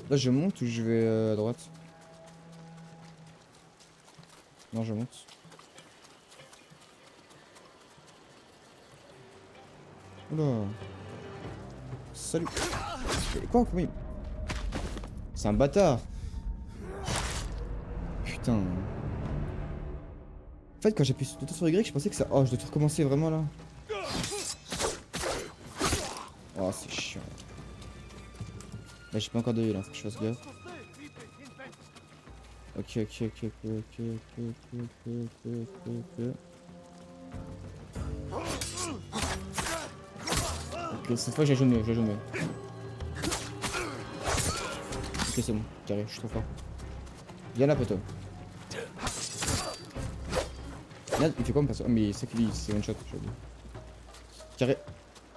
Là je monte ou je vais à droite? Non, je monte. Oula. Salut. Quoi? Oui. C'est un bâtard. Putain. En fait, quand j'appuie tout le temps sur Y, je pensais que ça. Oh, je dois tout recommencer vraiment là. Oh, c'est chiant. Là, j'ai pas encore de heal, hein, faut que je fasse gaffe. Ok. Ok, cette fois, j'ai joué mieux, Ok, c'est bon, carré, je suis trop fort. Viens là, poteau. Merde, il fait quoi me passer? Oh, mais c'est que lui, c'est one shot, je dis. Carré.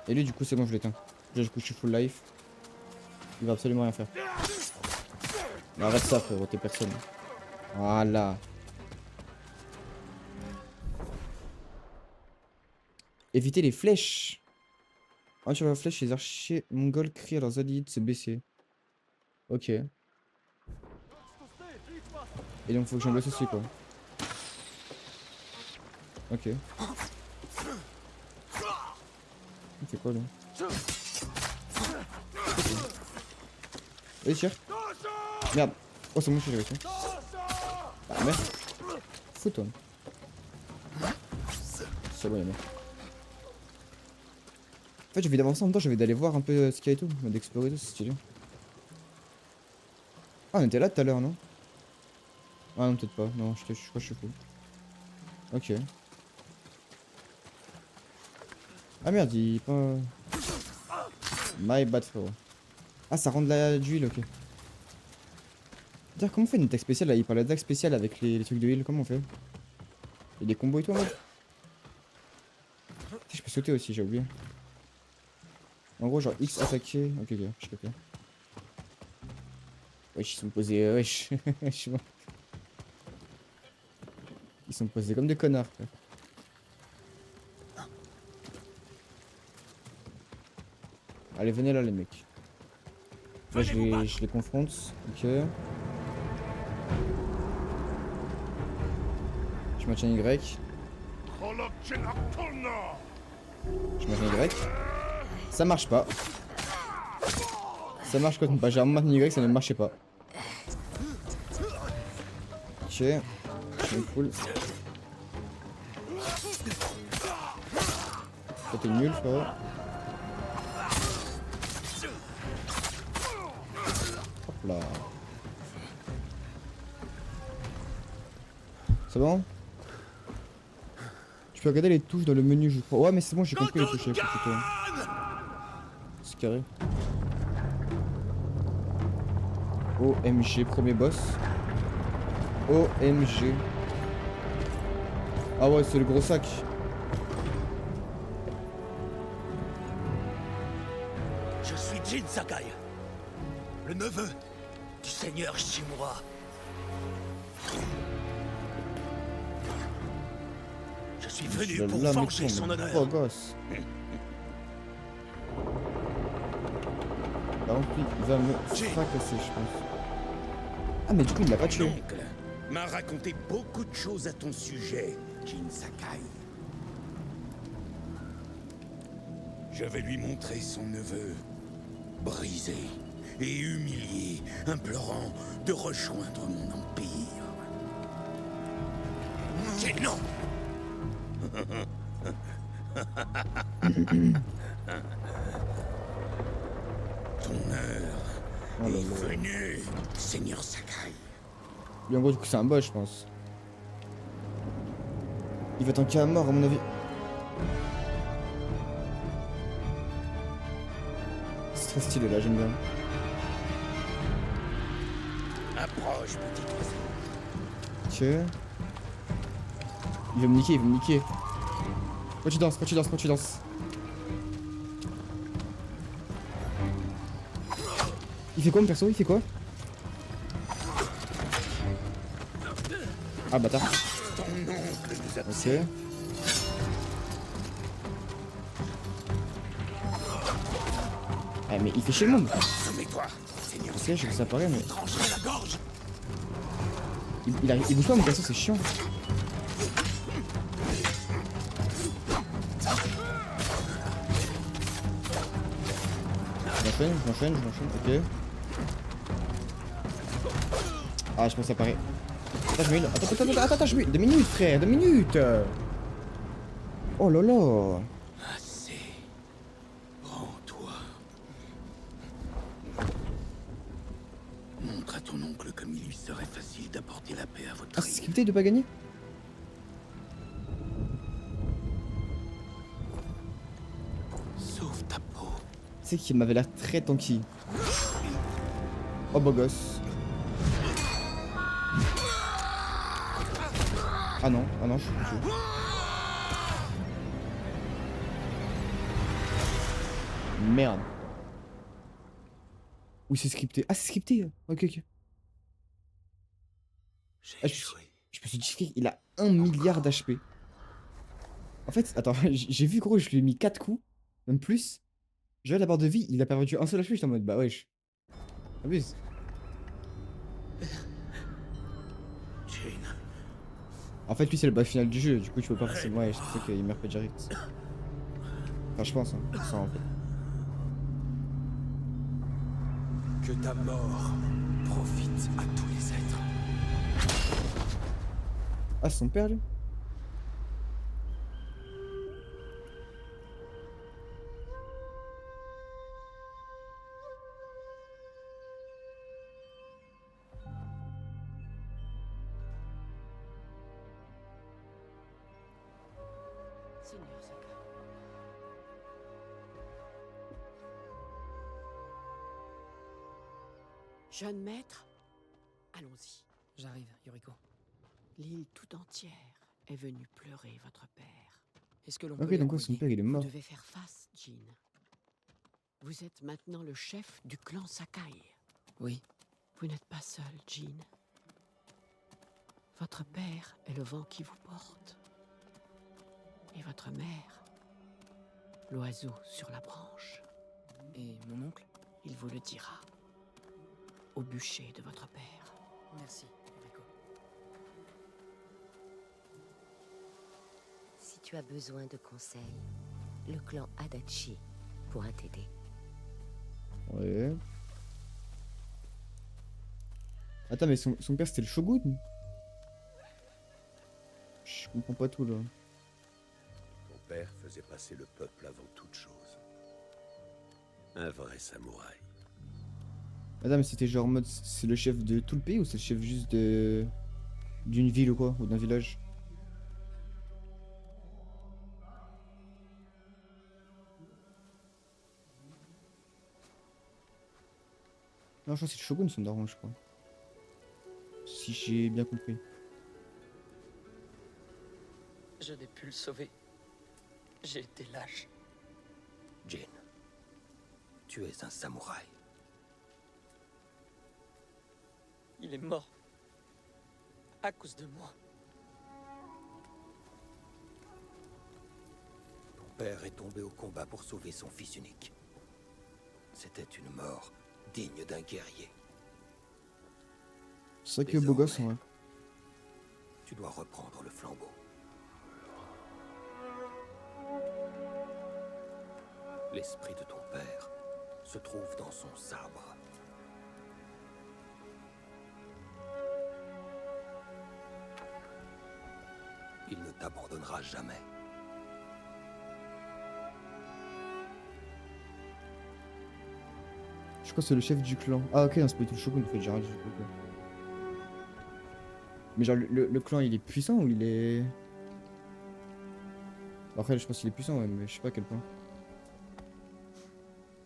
Et lui, du coup, c'est bon, je l'éteins. Là, du coup, je suis full life. Il va absolument rien faire. Mais arrête ça, frérot, t'es personne. Voilà. Éviter les flèches. En sur la flèche, les archers mongols crient à leurs alliés de se baisser. Ok. Et donc, faut que j'en blesse aussi, quoi. Ok. Il fait quoi, là? Vas-y, tire. Merde. Oh, c'est bon, j'ai réussi. Ah, merde. Fous-toi. C'est bon, il est mort. En fait, j'ai envie d'avancer en même temps, j'ai envie d'aller voir un peu ce qu'il y a et tout, d'explorer tout, c'est stylé. Ah, on était là tout à l'heure, non? Ah non, peut-être pas. Non, je crois que je suis fou. Ok. Ah merde, il est pas... My bad, frérot. Ah, ça rend de la d'huile, ok. Dire comment on fait une attaque spéciale là? Il parle d'attaque spéciale avec les trucs de heal, comment on fait? Il y a des combos et tout en mode? Je peux sauter aussi, j'ai oublié. En gros, genre X attaquer. Ok, je sais pas. Wesh, ils sont posés. Wesh. Ils sont posés comme des connards, frère. Allez, venez là, les mecs. Là, je les confronte. Ok. Je maintiens Y. Je maintiens Y. Ça marche pas. Ça marche quand pas. J'ai maintenu Y, ça ne marchait pas. Ok. Je suis cool. Toi, t'es nul, frérot. Hop là. C'est bon? Tu peux regarder les touches dans le menu, je crois. Ouais, mais c'est bon, j'ai compris les touches. C'est carré. OMG, premier boss. OMG. Ah ouais, c'est le gros sac. Je suis Jin Sakai, le neveu du seigneur Shimura. Je suis venu Je pour l'ai venger mis son comme honneur. beau gosse. Par contre, lui, il va me fracasser, je pense. Ah, mais du coup, il l'a pas Mon tué. oncle m'a raconté beaucoup de choses à ton sujet, Jin Sakai. Je vais lui montrer son neveu, brisé et humilié, implorant de rejoindre mon empire. J'ai non. Ton heure Oh là est là. venue, Seigneur Sakai. Lui, en gros, du coup, c'est un boss, je pense. Il va tanker à mort, à mon avis. C'est très stylé, là, j'aime bien. Approche, petit oiseau. Tiens. Il veut me niquer, il veut me niquer. Quand tu danses, quand tu danses, quand tu danses. Il fait quoi, mon perso? Il fait quoi? Ah, bâtard. Ton oncle nous a Ok. Ah, mais il fait chez le monde. Soumets-toi, Seigneur Ok, je vais ça apparaît, mais. trancherai la gorge. Il bouge pas, mon perso, c'est chiant. Je m'enchaîne, ok. Ah, je pense que ça paraît. Attends, je mets une. Attends, je mets. 2 minutes, frère, 2 minutes. Oh là là. Assez. Rends-toi. Montre à ton oncle comme il lui serait facile d'apporter la paix à votre Ah, c'est île. scripté de pas gagner? Sauve ta peau. C'est qu'il m'avait l'air très tanky. Oh, beau gosse. Ah non, je suis foutu. Merde. Oui, c'est scripté. Ah, c'est scripté. Ok, ok. J'ai Ah, échoué. je me suis dit qu'il a 1 milliard d'HP. En fait, attends, j'ai vu gros, je lui ai mis 4 coups, même plus. Je vois la barre de vie, il a perdu un seul HP, j'étais en mode bah wesh. Abuse. Jin, En fait, lui, c'est le boss final du jeu, du coup, tu peux pas forcément. Ouais, je sais qu'il meurt pas direct. Enfin, je pense, hein. Ça, en fait. Que ta mort profite à tous les êtres. Ah, c'est son père, lui? Seigneur Sakai. Jeune maître, allons-y. J'arrive, Yuriko. L'île tout entière est venue pleurer votre père. Est-ce que l'on Ok, peut donc quoi, son l'accoyer? père, il est Vous mort. devez faire face, Jin. Vous êtes maintenant le chef du clan Sakai. Oui, Vous n'êtes pas seul, Jin. Votre père est le vent qui vous porte. Et votre mère, l'oiseau sur la branche. et mon oncle? Il vous le dira. Au bûcher de votre père. Merci, Yuriko. Si tu as besoin de conseils, le clan Adachi pourra t'aider. Ouais. Attends, mais son père, c'était le shogun? Je comprends pas tout, là. Ton père faisait passer le peuple avant toute chose. Un vrai samouraï. Attends, mais c'était genre en mode, c'est le chef de tout le pays ou c'est le chef juste de... d'une ville ou quoi? Ou d'un village? Non, je crois que c'est le shogun, son daron, je crois. Si j'ai bien compris. Je n'ai pu le sauver. J'ai été lâche. Jin, tu es un samouraï. Il est mort. À cause de moi. Ton père est tombé au combat pour sauver son fils unique. C'était une mort digne d'un guerrier. C'est vrai que beau gosse, en vrai. Tu dois reprendre le flambeau. L'esprit de ton père se trouve dans son sabre. Il ne t'abandonnera jamais. Je crois que c'est le chef du clan. Ah ok, non, c'est pas du tout le shogun, en fait, j'ai rien dit. Ok. Mais genre, le clan, il est puissant ou il est... Après, je pense qu'il est puissant, ouais, mais je sais pas à quel point.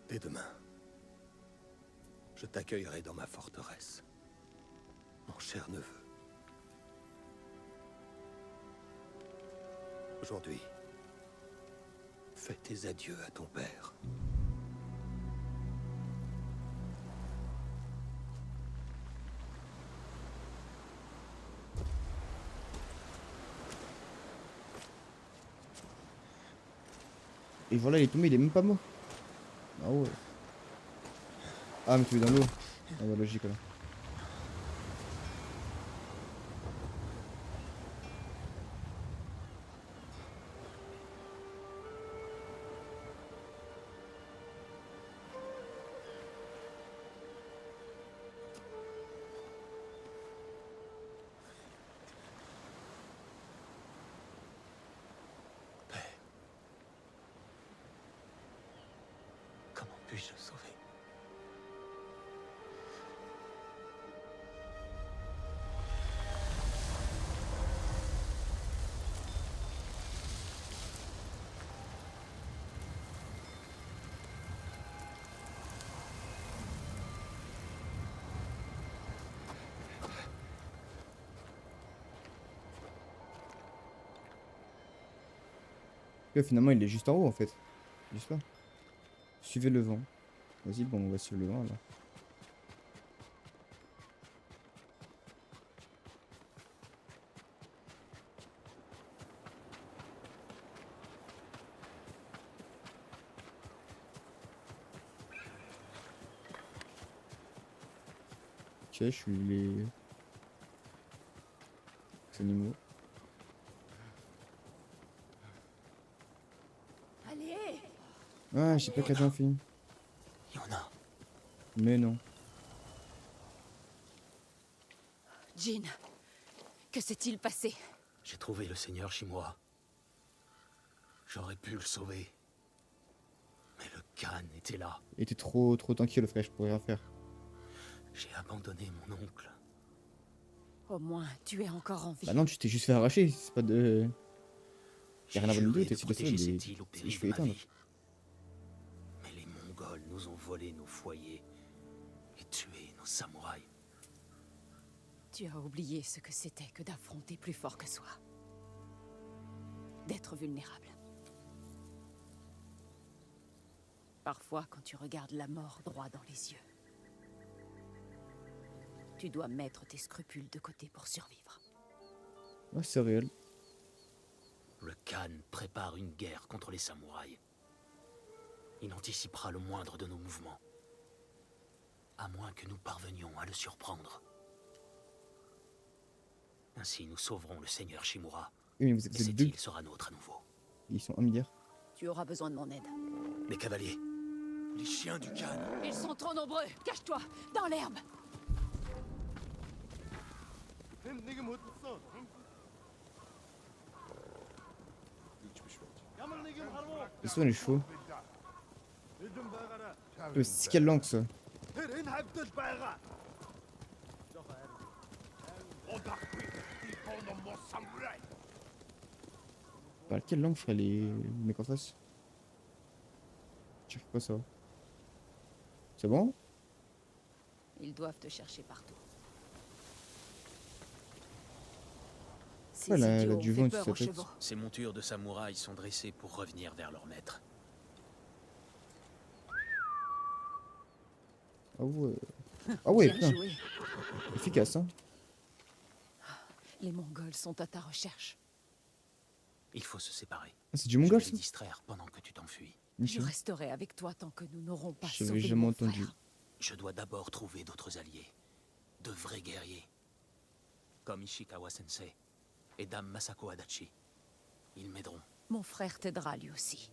Dès demain, je t'accueillerai dans ma forteresse. Mon cher neveu. Aujourd'hui, fais tes adieux à ton père. Et voilà, il est tombé, il est même pas mort. Ah ouais. Ah, mais tu es dans l'eau. Ah bah logique, là. Comment puis-je le sauver? Et finalement, il est juste en haut, en fait. Juste là. Suivez le vent. Vas-y, bon, on va suivre le vent, là. Ok, je suis les animaux. Allez! Ah, j'ai pas qu'à bien fini. Il y en a. Mais non. Jin, que s'est-il passé? J'ai trouvé le seigneur Shimura. J'aurais pu le sauver. Mais le Khan était là. Il était trop tranquille, frère, je pourrais rien faire. J'ai abandonné mon oncle. Au moins, tu es encore en vie. Bah non, tu t'es juste fait arracher, c'est pas de... J'ai rien à voir de juré deux, de t'es si protéger possible, cette île au je péril vais de ma éteindre. vie. Mais les Mongols nous ont volé nos foyers et tué nos samouraïs. Tu as oublié ce que c'était que d'affronter plus fort que soi. D'être vulnérable. Parfois, quand tu regardes la mort droit dans les yeux, tu dois mettre tes scrupules de côté pour survivre. Ouais, c'est réel. Le Khan prépare une guerre contre les samouraïs. Il anticipera le moindre de nos mouvements. À moins que nous parvenions à le surprendre. Ainsi, nous sauverons le seigneur Shimura. Oui, mais vous êtes Cette deux. île sera nôtre à nouveau. Ils sont 1 milliard. Tu auras besoin de mon aide. Les cavaliers. Les chiens du Khan. Ils sont trop nombreux. Cache-toi, dans l'herbe. Ils sont les chevaux. C'est quelle langue ça? Par quelle langue ferait les mecs en face? J'arrive pas à savoir. C'est bon? Ils doivent te chercher partout. Ces Ouais, la idiots ont du fait vent peur sur aux sa tête. chevaux. Ces montures de samouraïs sont dressées pour revenir vers leur maître. Ah ouais. Ah ouais, Bien putain. joué. Efficace, hein. Les Mongols sont à ta recherche. Il faut se séparer. Ah, c'est du Je mongol, vais ça. les distraire pendant que tu t'enfuis. Je Ok. resterai avec toi tant que nous n'aurons pas J'avais sauvé jamais mon entendu. frère. Je dois d'abord trouver d'autres alliés. De vrais guerriers. Comme Ishikawa Sensei et Dame Masako Adachi. Ils m'aideront. Mon frère t'aidera lui aussi.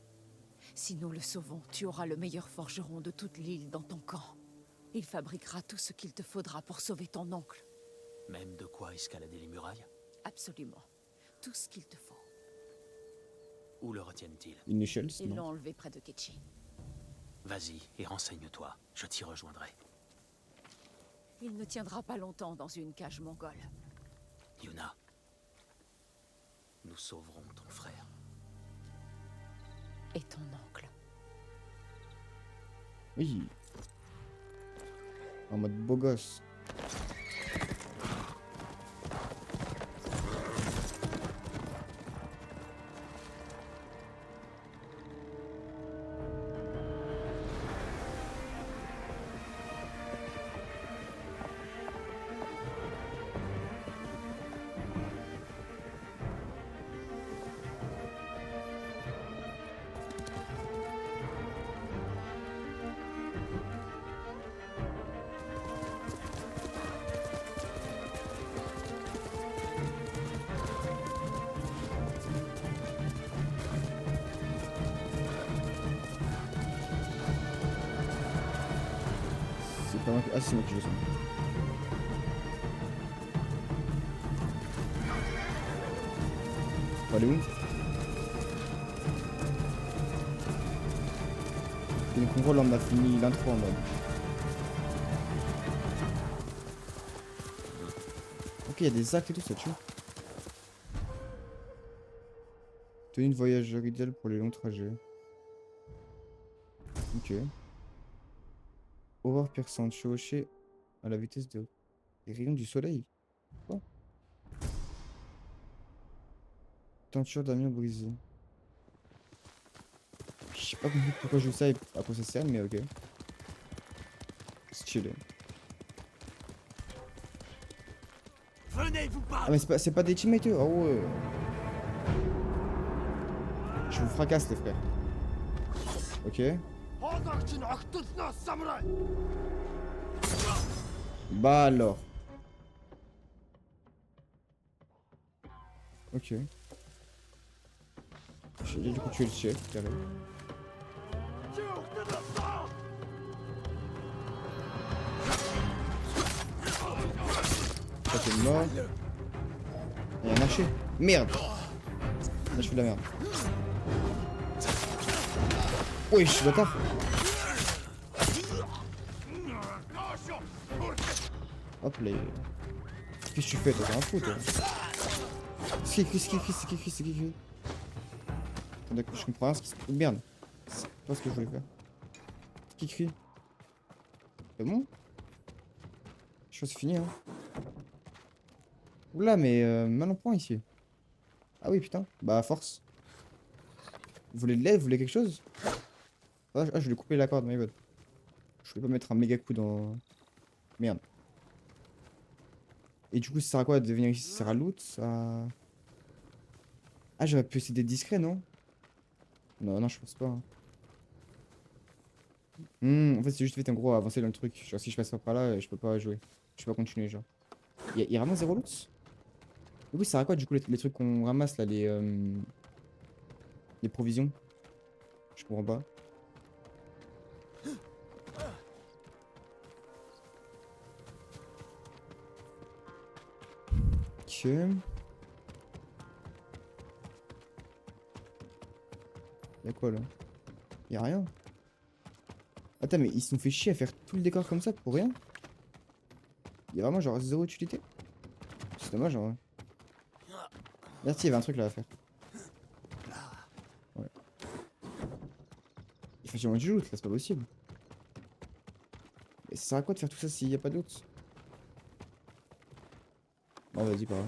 Si nous le sauvons, tu auras le meilleur forgeron de toute l'île dans ton camp. Il fabriquera tout ce qu'il te faudra pour sauver ton oncle. Même de quoi escalader les murailles? Absolument. Tout ce qu'il te faut. Où le retiennent-ils? Une échelle, Ils sinon. l'ont enlevé près de Ketchi. Vas-y et renseigne-toi. Je t'y rejoindrai. Il ne tiendra pas longtemps dans une cage mongole. Yuna. Nous sauverons ton frère. Et ton oncle. Oui. En mode beau gosse. C'est pas moi qui... Ah, c'est moi qui joue ça. Faut aller où? Et donc on voit là on a fini l'intro en mode. Ok, il y a des actes et tout ça tue. Tenue de voyageur idéale pour les longs trajets. Ok. Aurore perçante, chevauchée à la vitesse des rayons du soleil. Quoi? Tenture d'amiant brisée. Je sais pas compris pourquoi je joue ça et à quoi ça sert, mais ok. Stylé. Venez vous battre! Ah mais c'est pas des teammates eux. Oh ouais. Je vous fracasse les frères. Ok. Bah alors. Ok. J'ai du coup tué le chef, carré. Ça c'est mort. Il y a un haché. Merde. Là je fais de la merde. Oui, je suis d'accord. Hop les. Qu'est-ce que tu fais toi? T'es un fou toi. C'est qui crie. Attendez, je comprends rien ce qui se... Merde. C'est pas ce que je voulais faire. Qui crie? C'est bon? Je crois que c'est fini hein. Oula mais mal en point ici. Ah oui putain. Bah à force. Vous voulez de l'aide? Vous voulez quelque chose? Ah je voulais couper la corde, my bad. Je voulais pas mettre un méga coup dans... Merde. Et du coup ça sert à quoi de venir ici? Ça sert à loot? Ça... Ah j'aurais pu essayer d'être discret non? Non je pense pas. Hein. En fait c'est juste fait en gros avancer dans le truc. Genre si je passe pas par là je peux pas jouer. Je peux pas continuer genre. Il y a vraiment zéro loot? Du coup ça sert à quoi du coup les trucs qu'on ramasse là, les provisions? Je comprends pas. Ok. Y'a quoi là? Y'a rien. Attends mais ils se sont fait chier à faire tout le décor comme ça pour rien? Y'a vraiment genre zéro utilité? C'est dommage en vrai. Là il y avait un truc là à faire. Ouais. Il faut sûrement du loot là, c'est pas possible. Mais ça sert à quoi de faire tout ça s'il y a pas d'autre? Bon vas-y par là.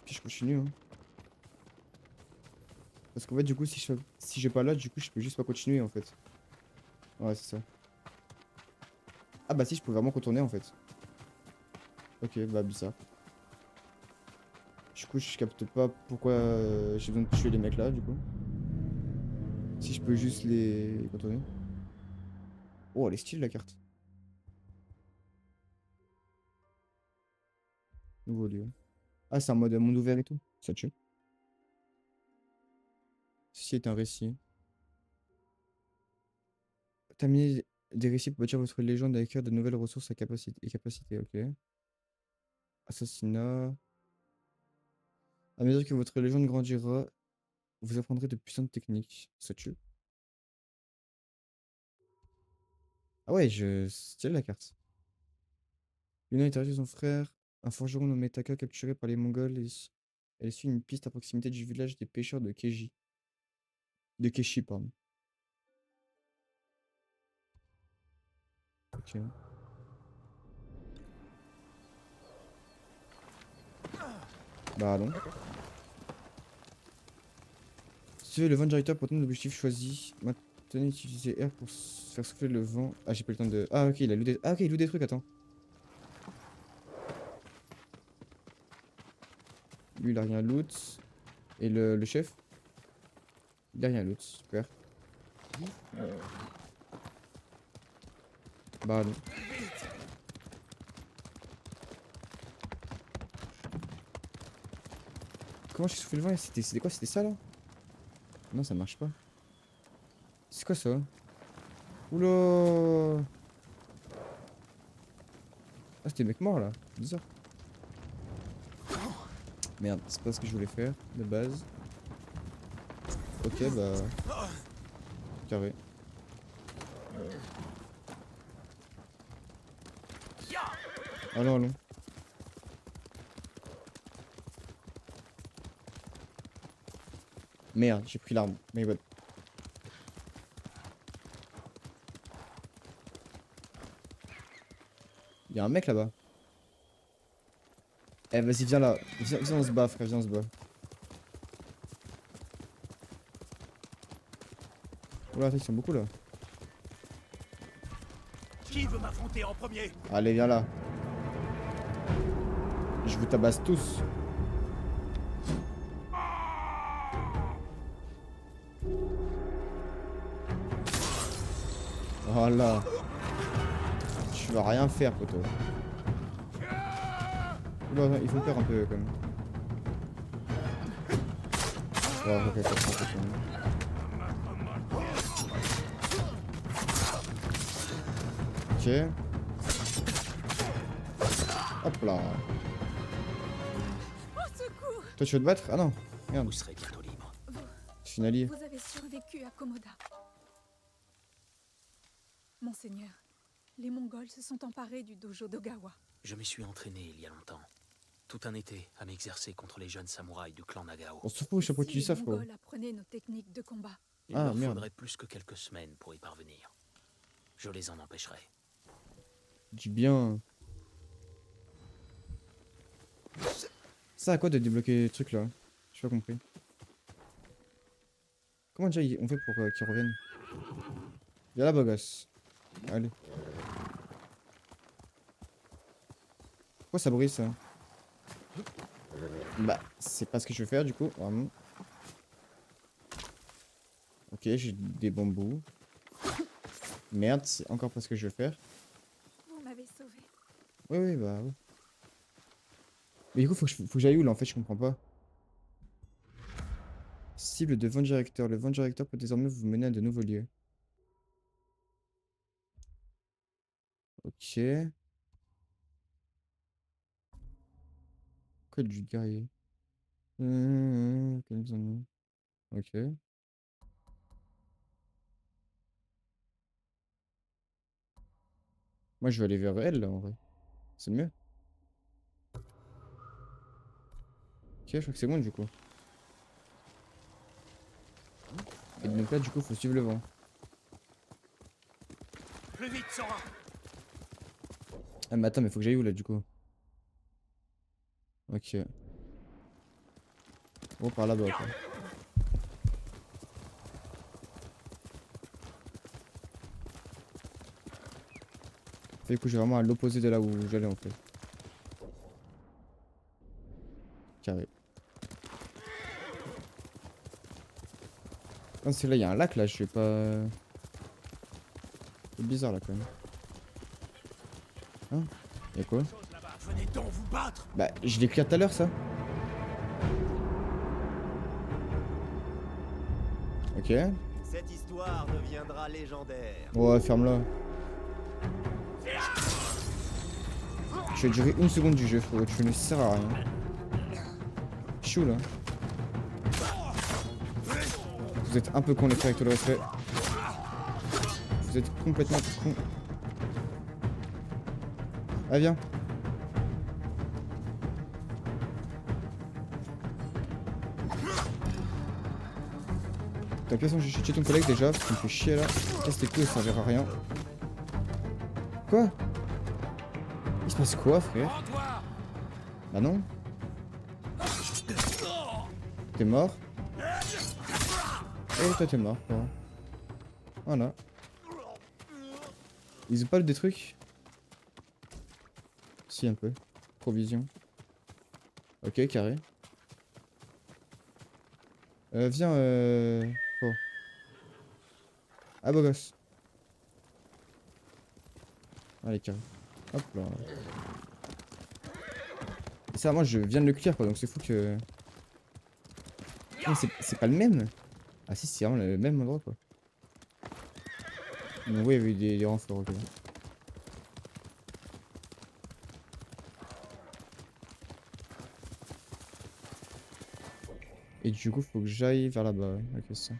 Puis je continue hein. Parce qu'en fait du coup si j'ai pas là du coup je peux juste pas continuer en fait. Ouais c'est ça. Ah bah si, je peux vraiment contourner en fait. Ok, bah bizarre. Du coup, je capte pas pourquoi j'ai besoin de tuer les mecs là, du coup. Si je peux juste les contourner. Oh, elle est style la carte. Nouveau lieu. Ah, c'est un mode monde ouvert et tout. Ça tue. Ceci est un récit. Terminez des récits pour bâtir votre légende avec de nouvelles ressources et capacités. Ok. Assassinat. À mesure que votre légende grandira, vous apprendrez de puissantes techniques. Ça tue. Ah ouais, je style la carte. Luna interviewe son frère, un forgeron nommé Taka capturé par les Mongols et elle suit une piste à proximité du village des pêcheurs de Keji. De Keshi, pardon. Ok. Bah non. Suivez le vent directeur pour atteindre l'objectif choisi. Maintenant, utilisez R pour faire souffler le vent. Ah, j'ai pas le temps de... Ah, ok, il a loot des... Ah, ok, il loot des trucs, attends. Lui, il a rien loot. Et le chef il a rien loot, super. Bah non. Comment j'ai soufflé le vent? C'était quoi? C'était ça là? Non, ça marche pas. C'est quoi ça? Oula! Ah, c'était le mec mort là. Bizarre. Merde, c'est pas ce que je voulais faire de base. Ok, bah. Carré. Allons, allons. Merde, j'ai pris l'arme. Mais bon. Il y a un mec là-bas. Eh, vas-y, viens là. Viens, on se bat, frère, viens, on se bat. Oula, attends, ils sont beaucoup là. Qui veut m'affronter en premier? Allez, viens là. Je vous tabasse tous. Voilà. Tu vas rien faire, poteau. Oula, attends, ils font peur un peu quand même. Ouais, ok, ok. Hop là. Au secours! Toi, tu veux te battre? Ah non. Merde, Vous serez bientôt libre. je suis une alliée. Vous avez survécu à Komoda. Monseigneur, les Mongols se sont emparés du dojo d'Ogawa. Je m'y suis entraîné il y a longtemps. Tout un été à m'exercer contre les jeunes samouraïs du clan Nagao. On se fout, je sais pas tu dis ça, Les frérot. Mongols apprenaient nos techniques de combat. Il Ah, leur merde. faudrait plus que quelques semaines pour y parvenir. Je les en empêcherai. Dis bien. Ça à quoi de débloquer le truc là? J'ai pas compris. Comment déjà on fait pour qu'ils reviennent? Viens là, beau gosse. Allez. Pourquoi ça brille ça? Bah, c'est pas ce que je veux faire du coup, vraiment. Ok, j'ai des bambous. Merde, c'est encore pas ce que je veux faire. Vous m'avez sauvé. Oui, oui, bah oui. Mais du coup, faut que j'aille où là en fait, je comprends pas. Cible de vent directeur. Le vent directeur peut désormais vous mener à de nouveaux lieux. Ok. Code du guerrier. Quelle zone? Ok. Moi, je vais aller vers elle, là, en vrai. C'est mieux. Ok, je crois que c'est bon, du coup. Et donc là, du coup, faut suivre le vent. Plus vite, Sora! Ah, mais attends, mais faut que j'aille où, là, du coup? Ok. Oh, par là-bas, quoi. Du coup, je vais vraiment à l'opposé de là où j'allais en fait. Carré. Non, c'est là, il y a un lac là, je vais pas. C'est bizarre là quand même. Hein? Y'a quoi? Venez donc vous battre. Bah, je l'ai clear tout à l'heure ça. Ok. Cette histoire deviendra légendaire. Ouais, ferme-la. Je vais durer une seconde du jeu, frérot. Tu ne sers à rien. Chou là. Vous êtes un peu con les frères avec tout le respect. Vous êtes complètement con. Ah viens. T'as l'impression que j'ai tué ton collègue déjà, parce qu'il me fait chier là. Casse tes couilles, ça servira à rien. Quoi? Il se passe quoi, frère? Bah non. T'es mort. Et toi t'es mort, quoi. Voilà. Ils ont pas des trucs? Si, un peu. Provision. Ok, carré. Viens, oh. Ah, beau gosse. Allez, carré. Hop là. Ça, moi, je viens de le clear, quoi, donc c'est fou que... Non, c'est pas le même. Ah si, c'est vraiment le même endroit, quoi. Donc oui, il y avait des renforts, ok. Et du coup, faut que j'aille vers là-bas. Ouais. Ok, c'est ça.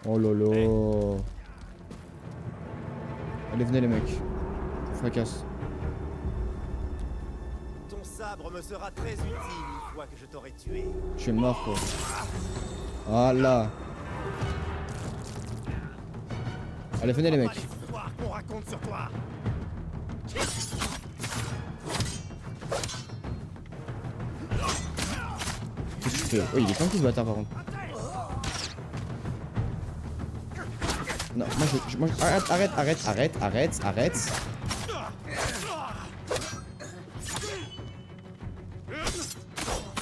Oh lolo. Allez, venez les mecs. Fracasse. Ton sabre me sera très utile une fois que je t'aurai tué. Je suis mort, quoi. Voilà. Allez, venez les mecs. L'histoire qu'on raconte sur toi. Qu'est-ce que tu fais? Oh, il est tanky ce bâtard par contre. Non, moi arrête.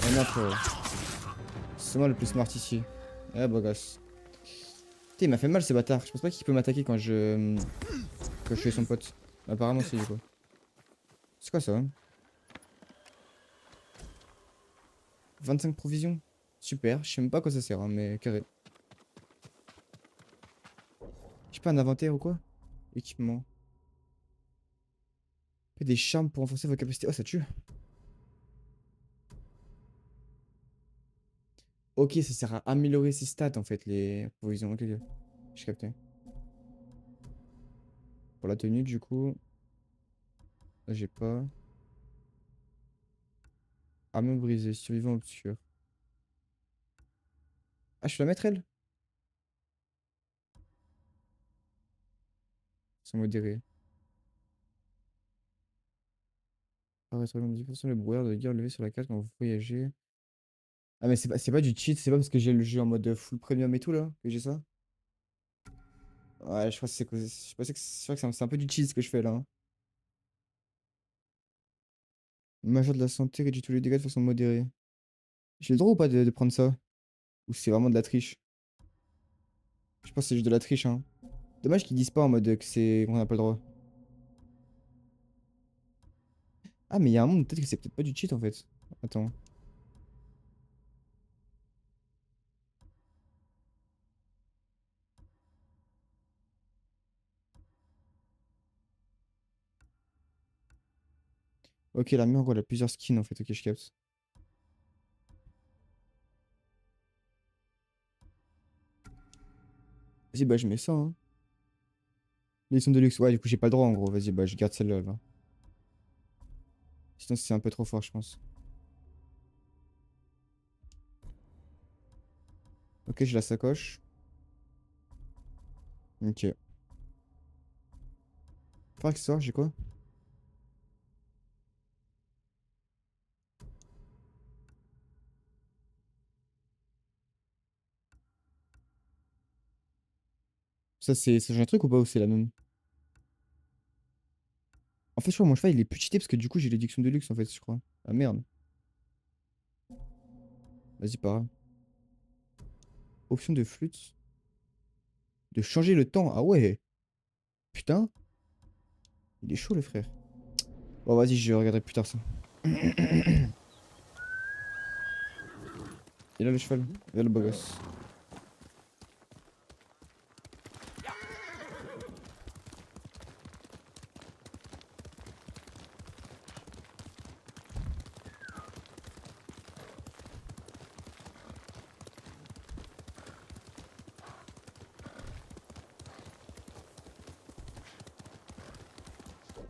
Oh non, frérot. C'est moi le plus smart ici. Eh, beau gosse. Putain, il m'a fait mal ce bâtard. Je pense pas qu'il peut m'attaquer quand je suis son pote. Apparemment, c'est du coup. C'est quoi ça? Hein? 25 provisions. Super. Je sais même pas à quoi ça sert, hein, mais carré. J'ai pas un inventaire ou quoi? Équipement. Des charmes pour renforcer vos capacités. Oh, ça tue. Ok, ça sert à améliorer ses stats en fait, les provisions. Ok, ok. J'ai capté. Pour la tenue, du coup. Là, j'ai pas. Arme brisée, survivant obscur. Ah, je peux la mettre elle? Sans modéré. Ah, rétroaction de 10% le brouillard de guerre levé sur la carte quand vous voyagez. Ah, mais c'est pas du cheat, c'est pas parce que j'ai le jeu en mode full premium et tout là que j'ai ça? Ouais, je crois que c'est c'est vrai que c'est un peu du cheat ce que je fais là. Hein. Major de la santé réduit tous les dégâts de façon modérée. J'ai le droit ou pas de prendre ça? Ou c'est vraiment de la triche? Je pense que c'est juste de la triche, hein. Dommage qu'ils disent pas en mode que c'est qu'on n'a pas le droit. Ah, mais il y a un monde, peut-être que c'est peut-être pas du cheat en fait. Attends. Ok, l'armure, en gros, elle a plusieurs skins en fait. Ok, je capte. Vas-y, bah, je mets ça, hein. L'édition de luxe. Ouais, du coup, j'ai pas le droit en gros. Vas-y, bah, je garde celle-là. Là. Sinon, c'est un peu trop fort, je pense. Ok, j'ai la sacoche. Ok. Par accessoire, j'ai quoi? Ça change un truc ou pas ou c'est la même? En fait, je crois que mon cheval il est plus cheaté parce que du coup j'ai l'éducation de luxe en fait, je crois. Ah merde. Vas-y, pas grave. Option de flûte. De changer le temps. Ah ouais. Putain. Il est chaud le frère. Bon vas-y, je regarderai plus tard ça. Et là le cheval. Et là le beau gosse.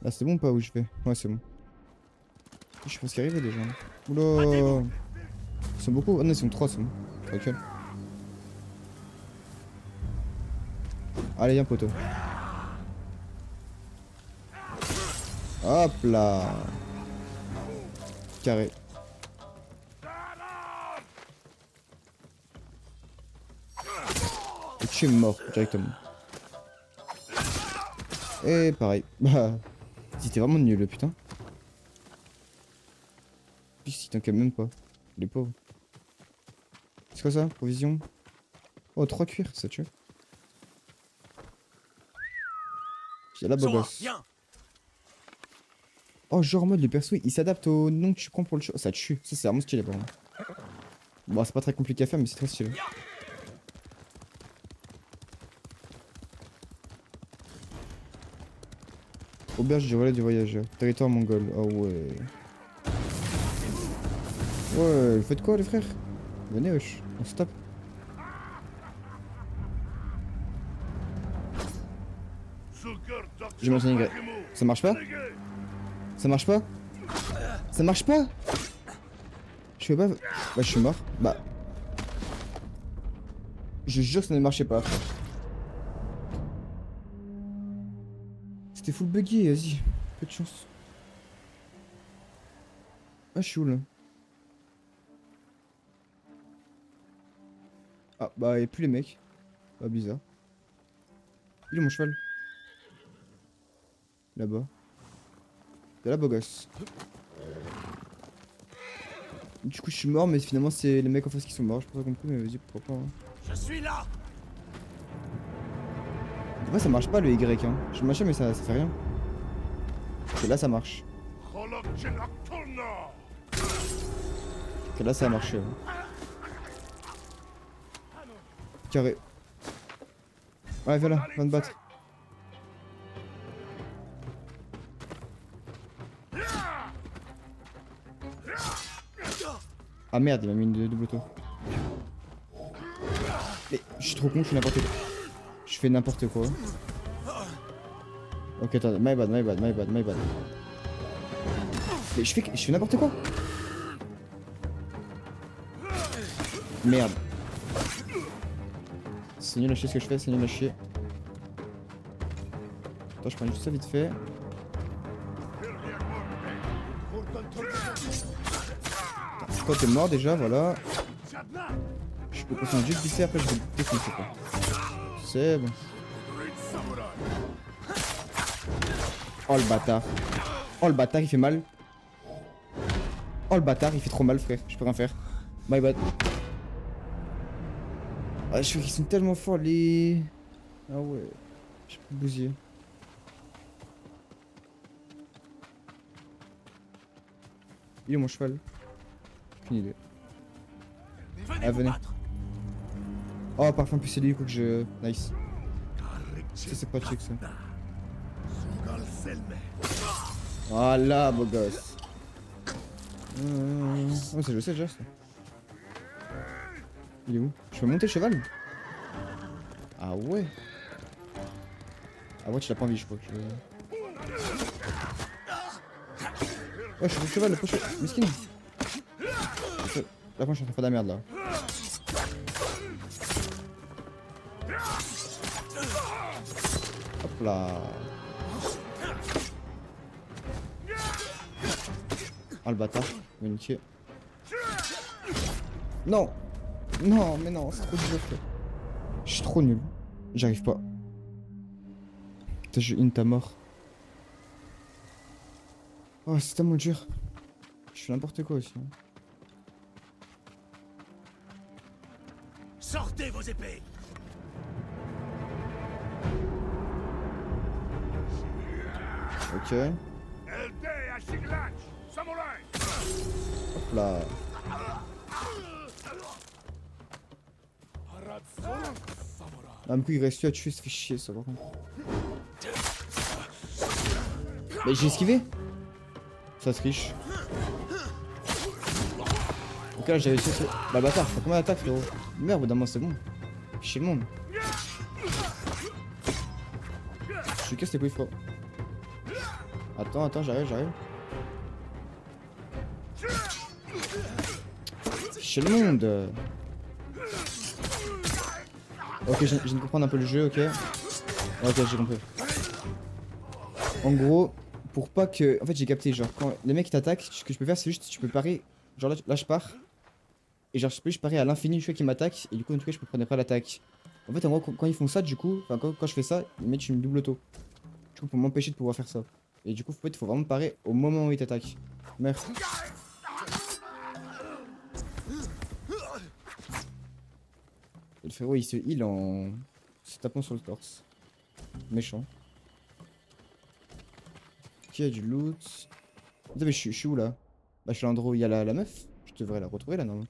Ah c'est bon ou pas où je vais? Ouais c'est bon. Je pense qu'il arrive déjà. Oula. Ils sont beaucoup. Ah non ils sont 3 c'est bon. Tranquille. Allez viens poteau. Hop là. Carré. Et tu es mort directement. Et pareil. Bah. C'était vraiment nul le putain. Puis il t'en calme même pas. Les pauvres. C'est quoi ça? Provision? Oh 3 cuirs, ça tue. J'ai la bogosse. Oh genre en mode le perso il s'adapte au nom que tu prends pour le show. Ça tue. Ça c'est vraiment stylé par contre. Bon c'est pas très compliqué à faire mais c'est très stylé. Auberge du relais du voyageur. Territoire mongol. Ah ouais. Ouais, vous faites quoi les frères? Venez wesh, on se tape. J'ai mon Y. Ça marche pas? Ça marche pas? Ça marche pas? Je fais pas... Bah je suis mort. Bah... Je jure que ça ne marchait pas frère. C'était full buggy, vas-y. Peu de chance. Ah je suis où là? Ah bah y'a plus les mecs. Ah bizarre. Il est mon cheval? Là-bas. De là beau gosse. Du coup je suis mort mais finalement c'est les mecs en face qui sont morts. J'ai pas compris mais vas-y pourquoi pas. Hein. Je suis là. Pourquoi ça marche pas le Y hein? Je machin mais ça fait rien. Et là ça marche. Ok là ça a marché. Hein. Carré. Ouais viens là, va te battre. Ah merde il m'a mis une double auto. Mais je suis trop con, je fais n'importe quoi. Je fais n'importe quoi. Ok attends, my bad. Mais je fais n'importe quoi. Merde. C'est nul à chier ce que je fais, c'est nul à chier. Attends, je prends juste ça vite fait. Toi t'es mort déjà, voilà. Je peux continuer juste glisser, après je vais le défoncer quoi. C'est bon. Oh le bâtard. Oh le bâtard il fait mal. Oh le bâtard il fait trop mal frère, je peux rien faire. My bad. Ah je trouve qu'ils sont tellement forts les... Ah ouais. Je peux bousiller. Il est mon cheval? Aucune idée. Ah venez. Oh parfum plus c'est lui du coup que je... Nice. Ça c'est pratique ça. Voilà beau gosse. Oh ça je sais déjà ça. Il est où? Je peux monter le cheval? Ah ouais. Ah ouais tu l'as pas envie je crois. Ouais je suis le cheval, le prochain. Miskin. Là moi je suis en train de faire de la merde là. Hop là. Oh le bâtard, il va me tuer. Non. Non mais non, c'est trop dur frère. Je suis trop nul. J'arrive pas. Putain, je hint à mort. Oh, c'est tellement dur. Je fais n'importe quoi aussi. Hein. Sortez vos épées! Ok. Hop là. Ah, du coup, il reste lui à tuer, ça fait chier ça par contre. Mais j'ai esquivé. Ça triche. Donc là, j'avais essayé. Bah, bâtard, t'as combien d'attaques, frérot? Merde, au bout d'un moment, c'est bon. Chier le monde. Je suis casse les couilles, frérot. Attends, j'arrive. Chier le monde. Ok, je viens de comprendre un peu le jeu, ok. Ok, j'ai compris. En gros, pour pas que... En fait, j'ai capté, genre, quand les mecs t'attaquent, ce que je peux faire, c'est juste, tu peux parer... Genre là, je pars. Et genre, je parie à l'infini, je sais qu'ils m'attaquent. Et du coup, en tout cas, je peux prendre après l'attaque. En fait, en gros, quand ils font ça, du coup... Enfin, quand je fais ça, ils mettent une double auto. Du coup, pour m'empêcher de pouvoir faire ça. Et du coup, en fait, faut vraiment parer au moment où ils t'attaquent. Merde. Et le frérot, il se heal en... se tapant sur le torse. Méchant. Ok, il y a du loot. Attends, mais je suis où là? Bah, je suis à l'endroit où il y a la meuf. Je devrais la retrouver là, normalement.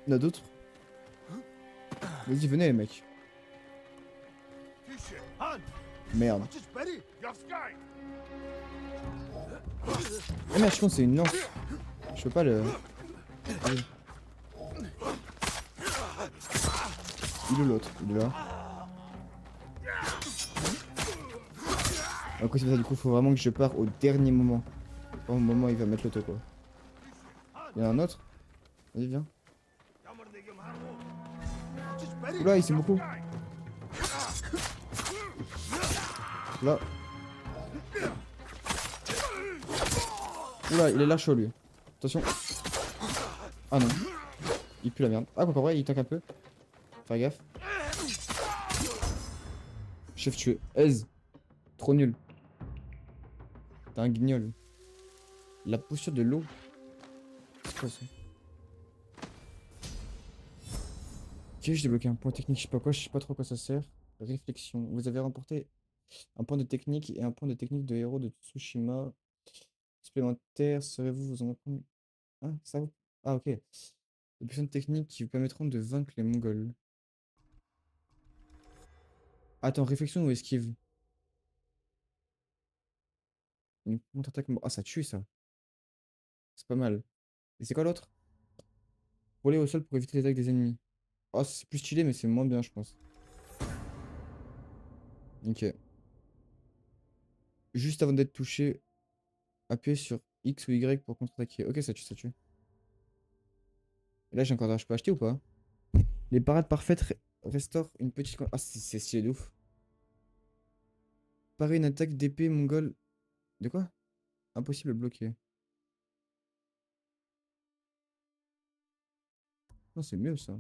Il y en a d'autres? Vas-y, venez les mecs. Merde. Ah merde, je pense que c'est une lance. Je peux pas le... Allez. Il est où l'autre? Il est là. Ok, c'est ça, du coup, faut vraiment que je pars au dernier moment. Au moment où il va mettre l'auto, quoi. Il y en a un autre? Vas-y, viens. Oula, il s'est beaucoup. Là. Oula, il est là chaud, lui. Attention. Ah non. Il pue la merde. Ah, quoi qu'en vrai, il tank un peu. Faire gaffe. Chef tué. Aise. Trop nul. T'es un guignol. La posture de l'eau. C'est quoi ça? Ok, j'ai débloqué un point technique, je sais pas quoi, je sais pas trop à quoi ça sert. Réflexion. Vous avez remporté un point de technique et un point de technique de héros de Tsushima. Supplémentaire, saurez-vous vous en apprendre? Ah, ça va. Ah, ok. Des puissantes techniques qui vous permettront de vaincre les Mongols. Attends, réflexion ou esquive? Une contre-attaque. Ah, ça tue ça. C'est pas mal. Et c'est quoi l'autre? Voler au sol pour éviter les attaques des ennemis. Oh, c'est plus stylé, mais c'est moins bien, je pense. Ok. Juste avant d'être touché, appuyez sur X ou Y pour contre-attaquer. Ok, ça tue, ça tue. Et là, j'ai encore je peux acheter ou pas? Les parades parfaites restaurent une petite... Ah, c'est stylé de ouf. Parer une attaque d'épée mongole. De quoi? Impossible à bloquer. Non, c'est mieux ça.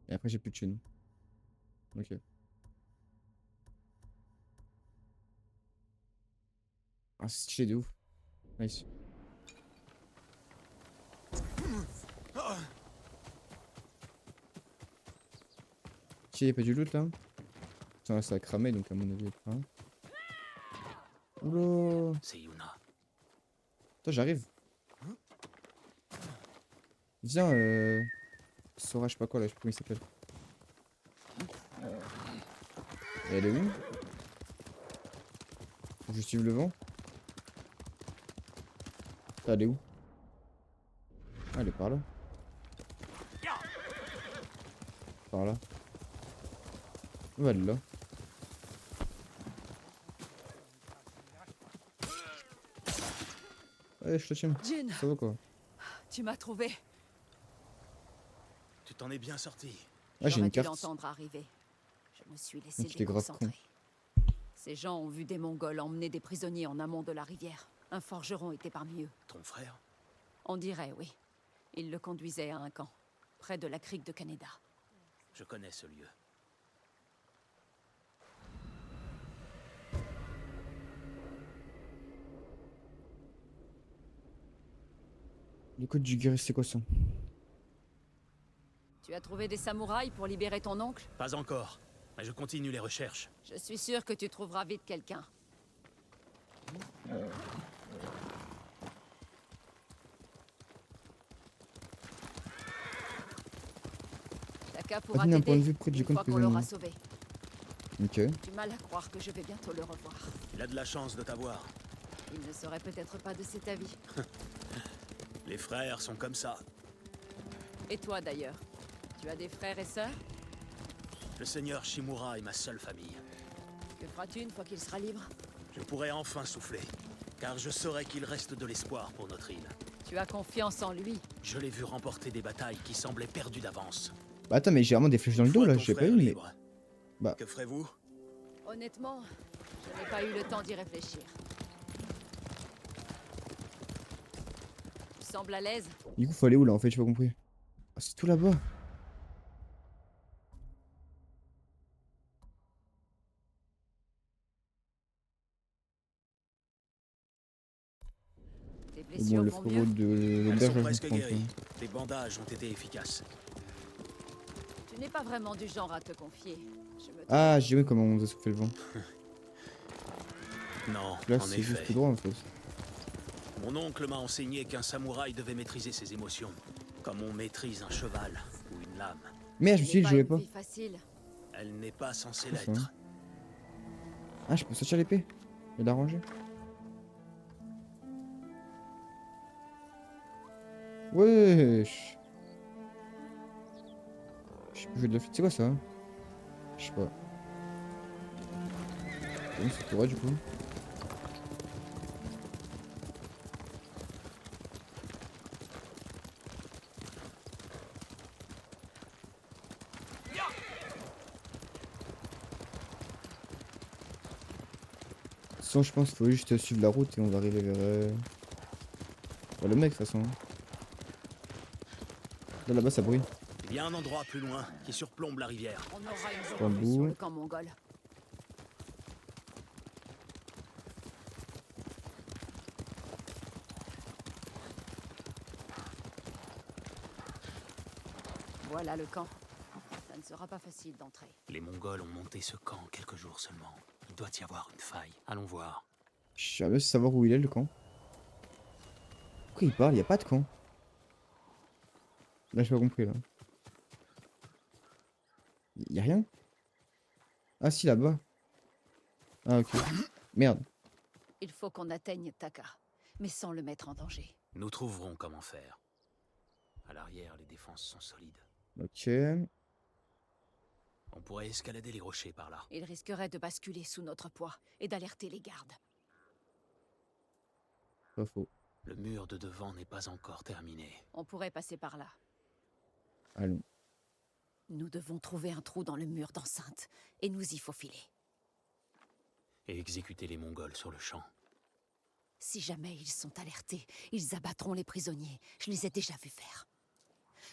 Et après, j'ai plus de thunes. Ok. Ah, c'est stylé de ouf. Nice. Tiens, y'a pas du loot là? Putain, ça a cramé donc à mon avis. Hein. Oula! C'est Yuna. Attends, j'arrive. Viens, Sora, je sais pas quoi là, je sais pas comment il s'appelle. Et elle est où? Faut que je suive le vent. Ah, elle est où? Ah, elle est par là. Par là. Où elle est là? Ouais, je te tiens. Jin, Ça va quoi? tu m'as trouvé. Tu t'en es bien sorti. Ah, j'ai J'aurais une dû carte. l'entendre arriver. Je Je me suis laissé tu t'es grave con. déconcentrer. Ces gens ont vu des Mongols emmener des prisonniers en amont de la rivière. Un forgeron était parmi eux. Ton frère? On dirait, oui. Il le conduisait à un camp, près de la crique de Canada. Je connais ce lieu. Le code du guerrier, c'est quoi ça? Tu as trouvé des samouraïs pour libérer ton oncle? Pas encore, mais je continue les recherches. Je suis sûr que tu trouveras vite quelqu'un. Taka pourra Donne un point de t'aider vue près du une camp fois de qu'on l'aura prisonniers. sauvé. Ok. J'ai du mal à croire que je vais bientôt le revoir. Il a de la chance de t'avoir. Il ne serait peut-être pas de cet avis. Les frères sont comme ça. Et toi d'ailleurs? Tu as des frères et sœurs? Le seigneur Shimura est ma seule famille. Que feras-tu une fois qu'il sera libre? Je pourrai enfin souffler, car je saurai qu'il reste de l'espoir pour notre île. Tu as confiance en lui? Je l'ai vu remporter des batailles qui semblaient perdues d'avance. Bah attends, mais j'ai vraiment des flèches dans le Une dos fois là, ton j'ai pas frère eu, mais. libre, Bah. que ferez-vous? Honnêtement, je n'ai pas eu le temps d'y réfléchir. Tu sembles à l'aise? Du coup, faut aller où là en fait, j'ai pas compris. Ah, c'est tout là-bas. Tes Bon, blessures le vont frérot mieux? de Elles l'auberge, sont je presque comprends guéries. pas. Les bandages ont été efficaces. Tu n'es pas vraiment du genre à te confier. Je me Ah, trompe. j'ai vu comment on nous a soufflé le vent. Non, Là, en c'est juste effet. tout droit en fait. Mon oncle m'a enseigné qu'un samouraï devait maîtriser ses émotions, comme on maîtrise un cheval ou une lame. Merde, je me Ce suis n'est dit, je jouais une pas. vie facile. Elle n'est pas censée C'est ça. l'être. Ah, je peux sortir l'épée et la ranger. Wesh. Je sais plus jouer de la flûte. C'est quoi ça? Je sais pas. Bon, c'est tout vrai du coup. Sinon, je pense qu'il faut juste suivre la route et on va arriver vers vers le mec de toute façon. Là, là-bas, ça brûle. Il y a un endroit plus loin qui surplombe la rivière. On aura une Pas bonne vue sur beau. le camp mongol. Voilà le camp. Ça ne sera pas facile d'entrer. Les Mongols ont monté ce camp quelques jours seulement. Il doit y avoir une faille. Allons voir. Je suis curieux de savoir où il est le camp. Pourquoi il parle? Il n'y a pas de camp. Là, j'ai pas compris là. Y a rien? Ah si, là-bas. Ah ok. Merde. Il faut qu'on atteigne Taka, mais sans le mettre en danger. Nous trouverons comment faire. À l'arrière, les défenses sont solides. Ok. On pourrait escalader les rochers par là. Il risquerait de basculer sous notre poids et d'alerter les gardes. Pas faux. Le mur de devant n'est pas encore terminé. On pourrait passer par là. Allons. Nous devons trouver un trou dans le mur d'enceinte et nous y faufiler. Et exécuter les Mongols sur le champ. Si jamais ils sont alertés, ils abattront les prisonniers. Je les ai déjà vus faire.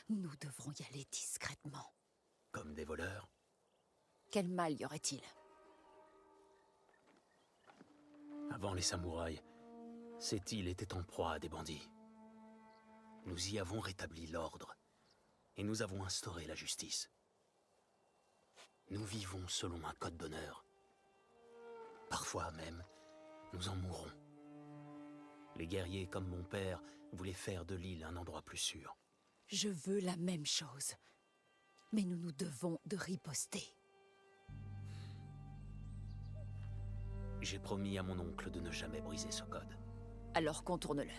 Nous devrons y aller discrètement. Comme des voleurs. Quel mal y aurait-il? Avant les samouraïs, cette île était en proie à des bandits. Nous y avons rétabli l'ordre. Et nous avons instauré la justice. Nous vivons selon un code d'honneur. Parfois même, nous en mourrons. Les guerriers comme mon père voulaient faire de l'île un endroit plus sûr. Je veux la même chose. Mais nous nous devons de riposter. J'ai promis à mon oncle de ne jamais briser ce code. Alors contourne-le.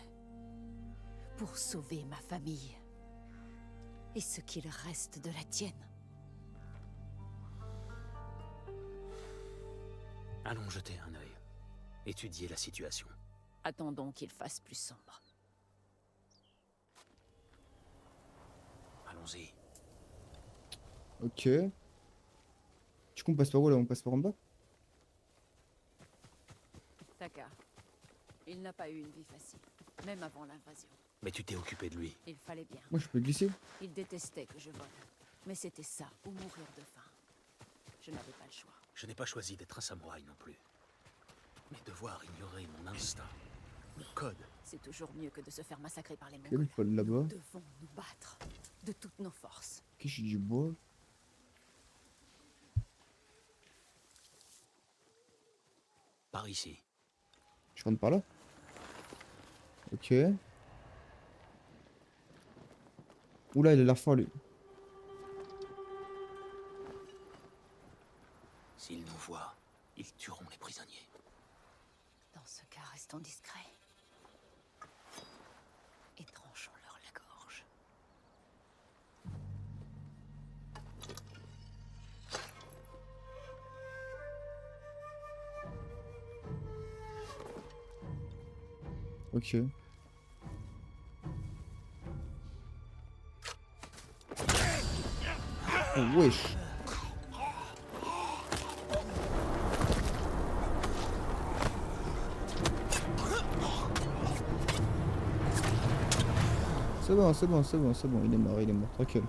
Pour sauver ma famille. Et ce qu'il reste de la tienne. Allons jeter un œil. Étudier la situation. Attendons qu'il fasse plus sombre. Allons-y. Ok. Du Du coup, on passe par où là? On passe par en bas? Taka. Il n'a pas eu une vie facile, même avant l'invasion. Mais tu t'es occupé de lui. Il fallait bien. Moi, je peux glisser. Il détestait que je vole. Mais c'était ça, ou mourir de faim. Je n'avais pas le choix. Je n'ai pas choisi d'être un samouraï non plus. Mais devoir ignorer mon instinct, mon code, C'est toujours mieux que de se faire massacrer par les Quel Mongols. fall là-bas? Nous devons nous battre. De toutes nos forces. Ok, j'ai du bois. par ici. Je rentre par là. Ok. Oula, il a l'air fort lui. S'ils nous voient, ils tueront les prisonniers. Dans ce cas, restons discrets. Et tranchons-leur la gorge. Ok. Oh, wesh. C'est bon, c'est bon, c'est bon, c'est bon, il est mort, tranquille.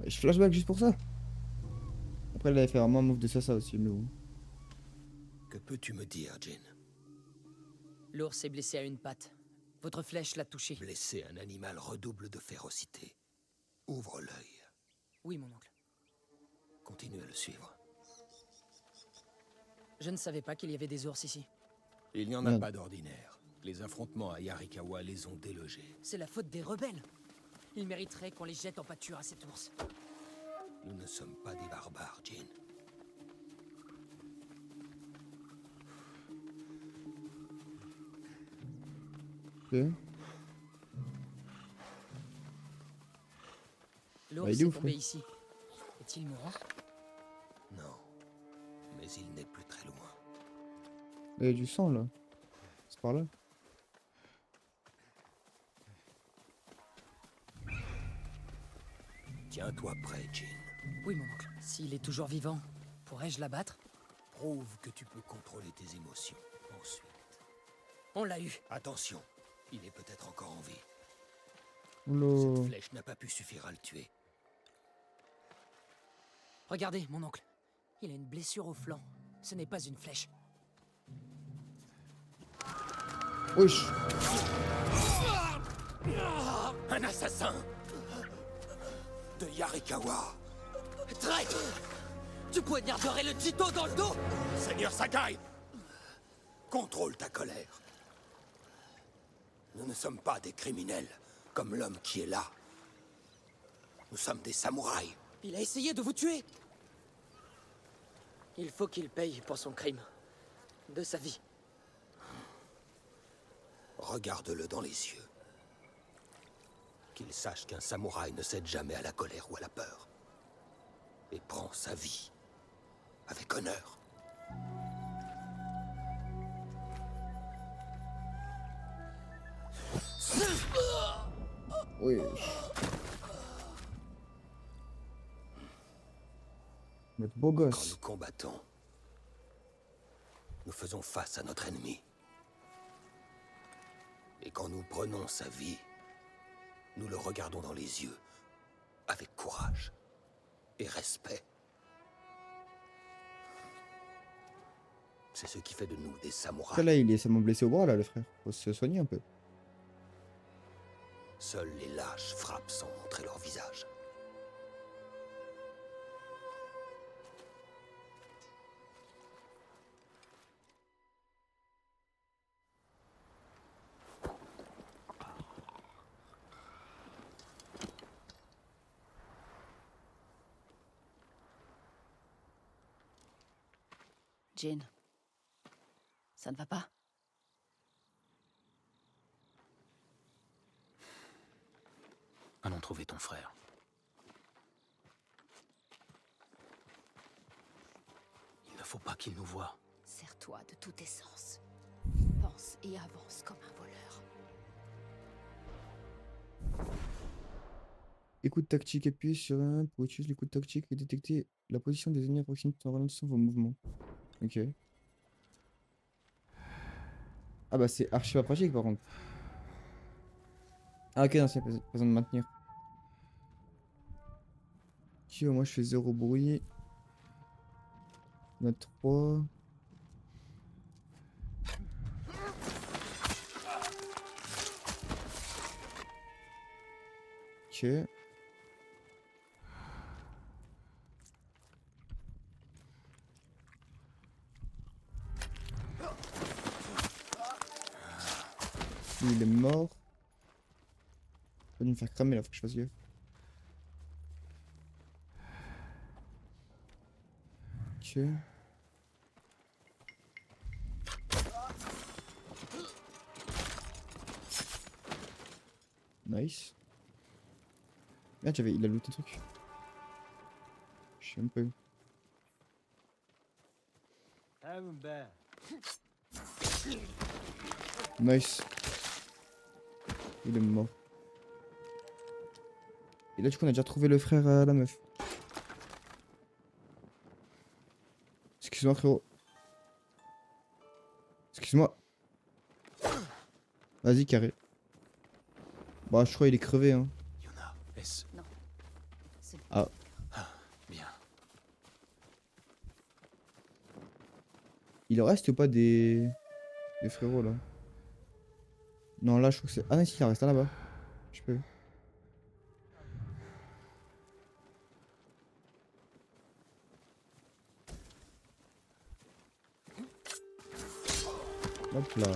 Je flashback juste pour ça. Après, il avait fait vraiment un move de ça aussi, mais bon. Que peux-tu me dire, Jin? L'ours est blessé à une patte. Votre flèche l'a touché. Blesser un animal redouble de férocité. Ouvre l'œil. Oui, mon oncle. Continue à le suivre. Je ne savais pas qu'il y avait des ours ici. Il n'y en a Merde. pas d'ordinaire. Les affrontements à Yarikawa les ont délogés. C'est la faute des rebelles. Ils mériteraient qu'on les jette en pâture à cet ours. Nous ne sommes pas des barbares, Jin. Ok. L'ours il est est où, tombé frère? ici. Est-il mourant? Non. Mais il n'est plus très loin. Il y a du sang là. C'est par là. Tiens-toi prêt, Jin. Oui, mon oncle. S'il est toujours vivant, pourrais-je l'abattre? Prouve que tu peux contrôler tes émotions. Ensuite. On l'a eu. Attention, il est peut-être encore en vie. Oula. Cette flèche n'a pas pu suffire à le tuer. Regardez, mon oncle. Il a une blessure au flanc. Ce n'est pas une flèche. Wesh. Un assassin de Yarikawa. Traître! Tu poignarderais le Jito dans le dos! Seigneur Sakai, contrôle ta colère. Nous ne sommes pas des criminels comme l'homme qui est là. Nous sommes des samouraïs. Il a essayé de vous tuer! Il faut qu'il paye pour son crime. De sa vie. Regarde-le dans les yeux. Qu'il sache qu'un samouraï ne cède jamais à la colère ou à la peur. Et prend sa vie avec honneur. Wesh. Notre beau Quand gosse. nous combattons, nous faisons face à notre ennemi. Et quand nous prenons sa vie, nous le regardons dans les yeux, avec courage et respect. C'est ce qui fait de nous des Après samouraïs. là, il est seulement blessé au bras là, le frère. Faut se soigner un peu. Seuls les lâches frappent sans montrer leur visage. Jin. Ça ne va pas? Allons trouver ton frère. Il ne faut pas qu'il nous voie. Sers-toi de tous tes sens. Pense et avance comme un voleur. Écoute tactique, appuyez sur un pour utiliser l'écoute tactique et détecter la position des ennemis à proximité en ralentissant vos mouvements. Ok. Ah bah c'est archi pas pratique par contre. Ah ok, non, c'est pas besoin de maintenir. Ok, moi je fais 0 bruit. On a 3. Ok. Lui, il est mort. Il va me faire cramer là, faut que je fasse gaffe. Ok. Nice. Merde, il a looté un truc. Je sais même pas où. Nice. Il est mort. Et là, du coup, on a déjà trouvé le frère à la meuf. Excuse-moi, frérot. Excuse-moi. Vas-y, carré. Bah, je crois qu'il est crevé, hein. Yuna, est-ce... Non. C'est le Ah. Ah, bien. Il en reste ou pas des frérots, là? Non, là, je trouve que c'est... Ah, non, si, il en reste un là-bas. Je peux. Hop là.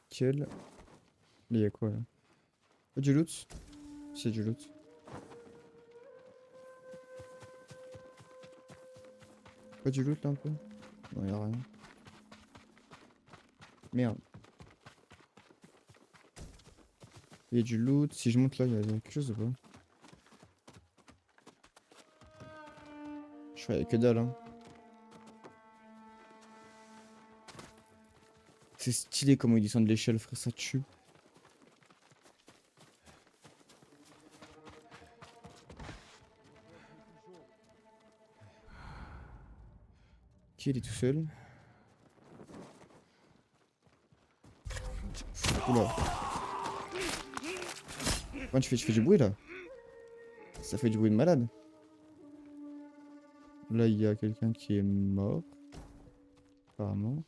Quel... Là, il y a quoi, là? Pas du loot? C'est du loot. Pas du loot, là, un peu? Non, il y a rien. Merde. Il y a du loot. Si je monte là, il y a quelque chose ou pas? Je crois qu'il y a que dalle, hein. C'est stylé comment ils descendent de l'échelle, frère, ça tue. Ok, il est tout seul. Oula. Quand tu fais du bruit là? Ça fait du bruit de malade. Là, il y a quelqu'un qui est mort. Apparemment.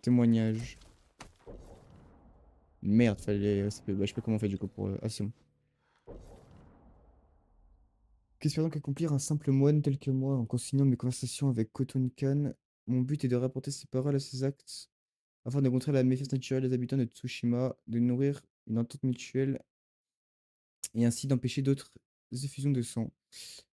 Témoignage. Merde, fallait. Bah, je sais pas comment on fait du coup pour. Ah, c'est bon. Qu'espère donc accomplir un simple moine tel que moi en consignant mes conversations avec Khotun Khan. Mon but est de rapporter ses paroles à ses actes afin de montrer la méfiance naturelle des habitants de Tsushima, de nourrir une entente mutuelle et ainsi d'empêcher d'autres effusions de sang.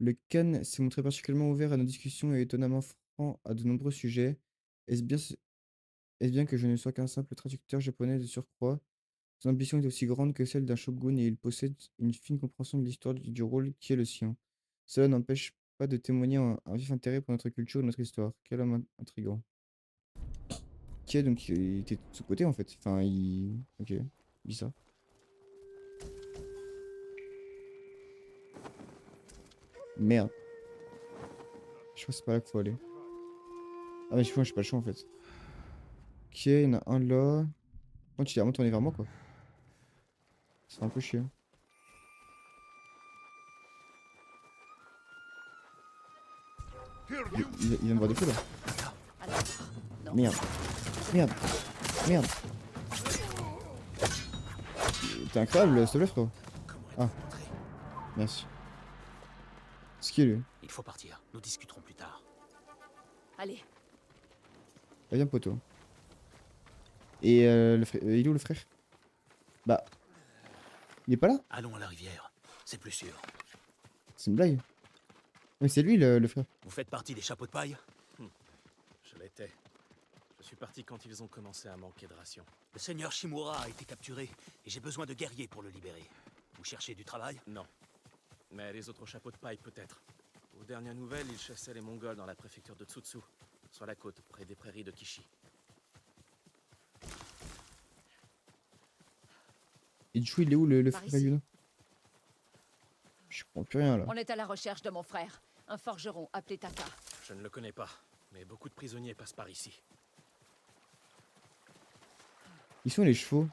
Le Khan s'est montré particulièrement ouvert à nos discussions et étonnamment franc à de nombreux sujets. Est-ce bien, est-ce bien que je ne sois qu'un simple traducteur japonais de surcroît? Son ambition est aussi grande que celle d'un shogun et il possède une fine compréhension de l'histoire du rôle qui est le sien. Cela n'empêche pas de témoigner un vif intérêt pour notre culture et notre histoire. Quel homme intriguant. Ok, donc il était de ce côté en fait. Enfin, il... Ok, bizarre. Merde. Je crois que c'est pas là qu'il faut aller. Ah mais je crois que j'ai pas le choix en fait. Ok, il y en a un là. Quand il est vraiment tourné vers moi quoi. C'est un peu chiant. Il vient me voir des coups là. Alors, non. Merde. Merde. Merde. T'es incroyable, s'il te plaît, frérot. Ah, merci. Ce qui est lui. Il faut partir. Nous discuterons plus tard. Allez, Ah, viens, poteau. Et le frère. Il est où le frère? Bah. Il est pas là? Allons à la rivière. C'est plus sûr. C'est une blague. Mais c'est lui le frère. Vous faites partie des chapeaux de paille? Je l'étais. Je suis parti quand ils ont commencé à manquer de rations. Le seigneur Shimura a été capturé et j'ai besoin de guerriers pour le libérer. Vous cherchez du travail? Non. Mais les autres chapeaux de paille, peut-être. Aux dernières nouvelles, ils chassaient les Mongols dans la préfecture de Tsutsu, sur la côte, près des prairies de Kishi. Et du coup, il est où le Par frère ici. Yuna? Je comprends plus rien là. On est à la recherche de mon frère, un forgeron appelé Taka. Je ne le connais pas, mais beaucoup de prisonniers passent par ici. Ils sont les chevaux.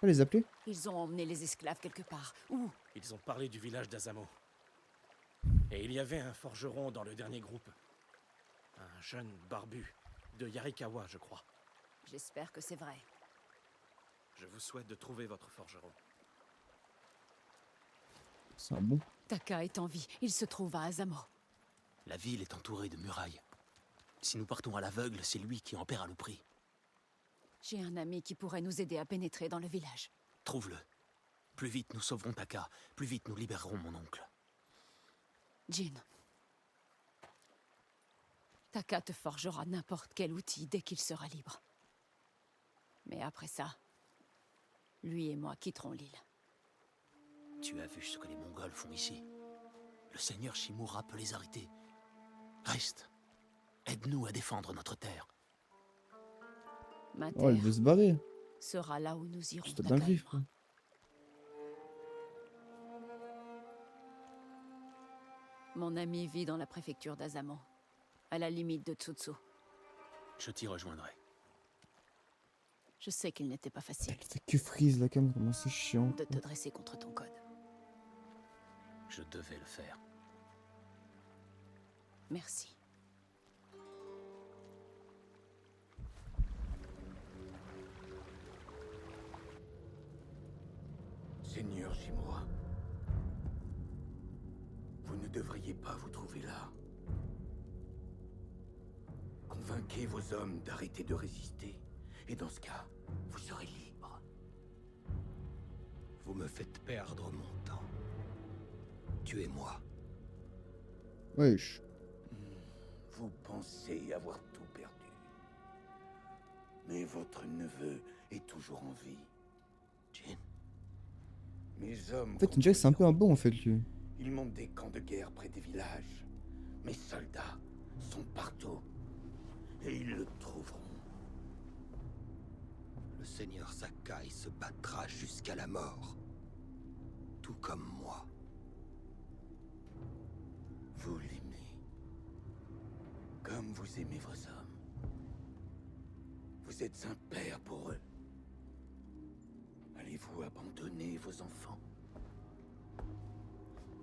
Faut les appeler? Ils ont emmené les esclaves quelque part. Où? Ils ont parlé du village d'Azamo. Et il y avait un forgeron dans le dernier groupe. Un jeune barbu, de Yarikawa, je crois. J'espère que c'est vrai. Je vous souhaite de trouver votre forgeron. C'est un bon. Taka est en vie. Il se trouve à Azamo. La ville est entourée de murailles. Si nous partons à l'aveugle, c'est lui qui en paiera le prix. J'ai un ami qui pourrait nous aider à pénétrer dans le village. Trouve-le. Plus vite nous sauverons Taka, plus vite nous libérerons mon oncle. Jin. Taka te forgera n'importe quel outil dès qu'il sera libre. Mais après ça, lui et moi quitterons l'île. Tu as vu ce que les Mongols font ici. Le seigneur Shimura peut les arrêter. Reste. Aide-nous à défendre notre terre. Ma Oh, elle terre veut se barrer. sera là où nous irons. C'est Taka dinguerie, et moi. frère. Mon ami vit dans la préfecture d'Azamo, à la limite de Tsutsu. Je t'y rejoindrai. Je sais qu'il n'était pas facile Putain, que frise la cam, comment c'est chiant. de te dresser contre ton code. Je devais le faire. Merci. Seigneur Shimura, vous ne devriez pas vous trouver là. Convainquez vos hommes d'arrêter de résister, et dans ce cas, vous serez libre. Vous me faites perdre mon temps. Tuez-moi. Wesh. Vous pensez avoir tout perdu. Mais votre neveu est toujours en vie. Jin. Mes hommes... En fait, on dirait que c'est un peu un bon en fait, lui. Ils montent des camps de guerre près des villages. Mes soldats sont partout. Et ils le trouveront. Le seigneur Sakai se battra jusqu'à la mort. Tout comme moi. Vous l'aimez. Comme vous aimez vos hommes. Vous êtes un père pour eux. Allez-vous abandonner vos enfants?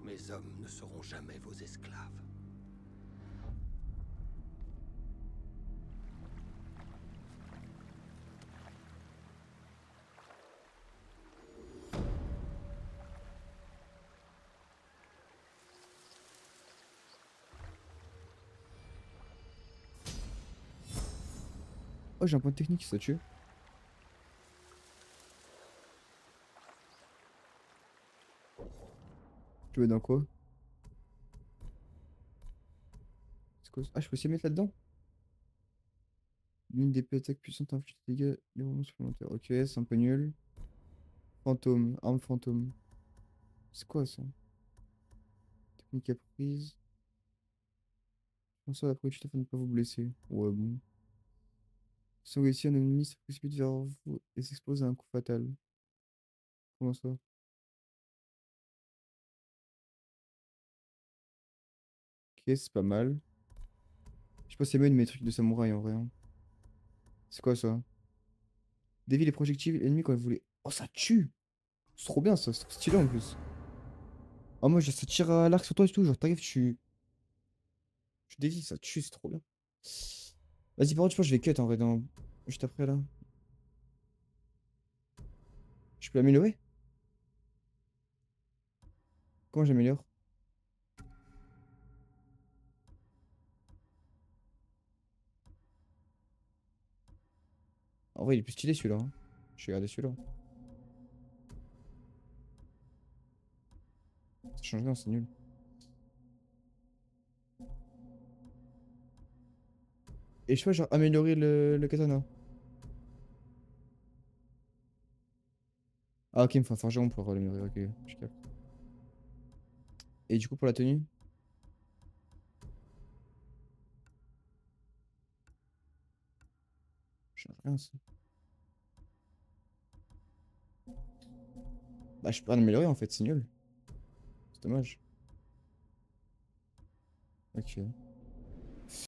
Mes hommes ne seront jamais vos esclaves. Oh, j'ai un point de technique, ça tue. Tu veux dans quoi? C'est quoi ça? Ah, je peux aussi mettre là-dedans? L'une des attaques puissantes inflige des dégâts les moments supplémentaires. Ok, c'est un peu nul. Fantôme, arme fantôme. C'est quoi ça? Technique apprise. Pensez à la protection afin de ne pas vous blesser. Ouais, bon. Si vous ici, un ennemi se précipite vers vous et s'expose à un coup fatal. Comment ça? Ok, c'est pas mal. Je sais pas si c'est mieux de mes trucs de samouraï en vrai, hein. C'est quoi ça? Dévie les projectiles ennemis quand vous voulez. Oh, ça tue! C'est trop bien ça, c'est trop stylé en plus. Oh, moi, ça tire à l'arc sur toi et tout. Genre, t'arrives, tu dévies, ça tue, c'est trop bien. Vas-y, par contre, je pense que je vais cut en vrai, juste après là. Je peux l'améliorer? Comment j'améliore? En vrai, il est plus stylé celui-là, hein. Je vais regarder celui-là. Ça change rien, c'est nul. Et je peux genre améliorer le katana. Ah, ok, il me faut un forgeron pour l'améliorer. Ok, je capte. Et du coup, pour la tenue? Je change rien, ça. Bah, je peux rien améliorer en fait, c'est nul. C'est dommage. Ok.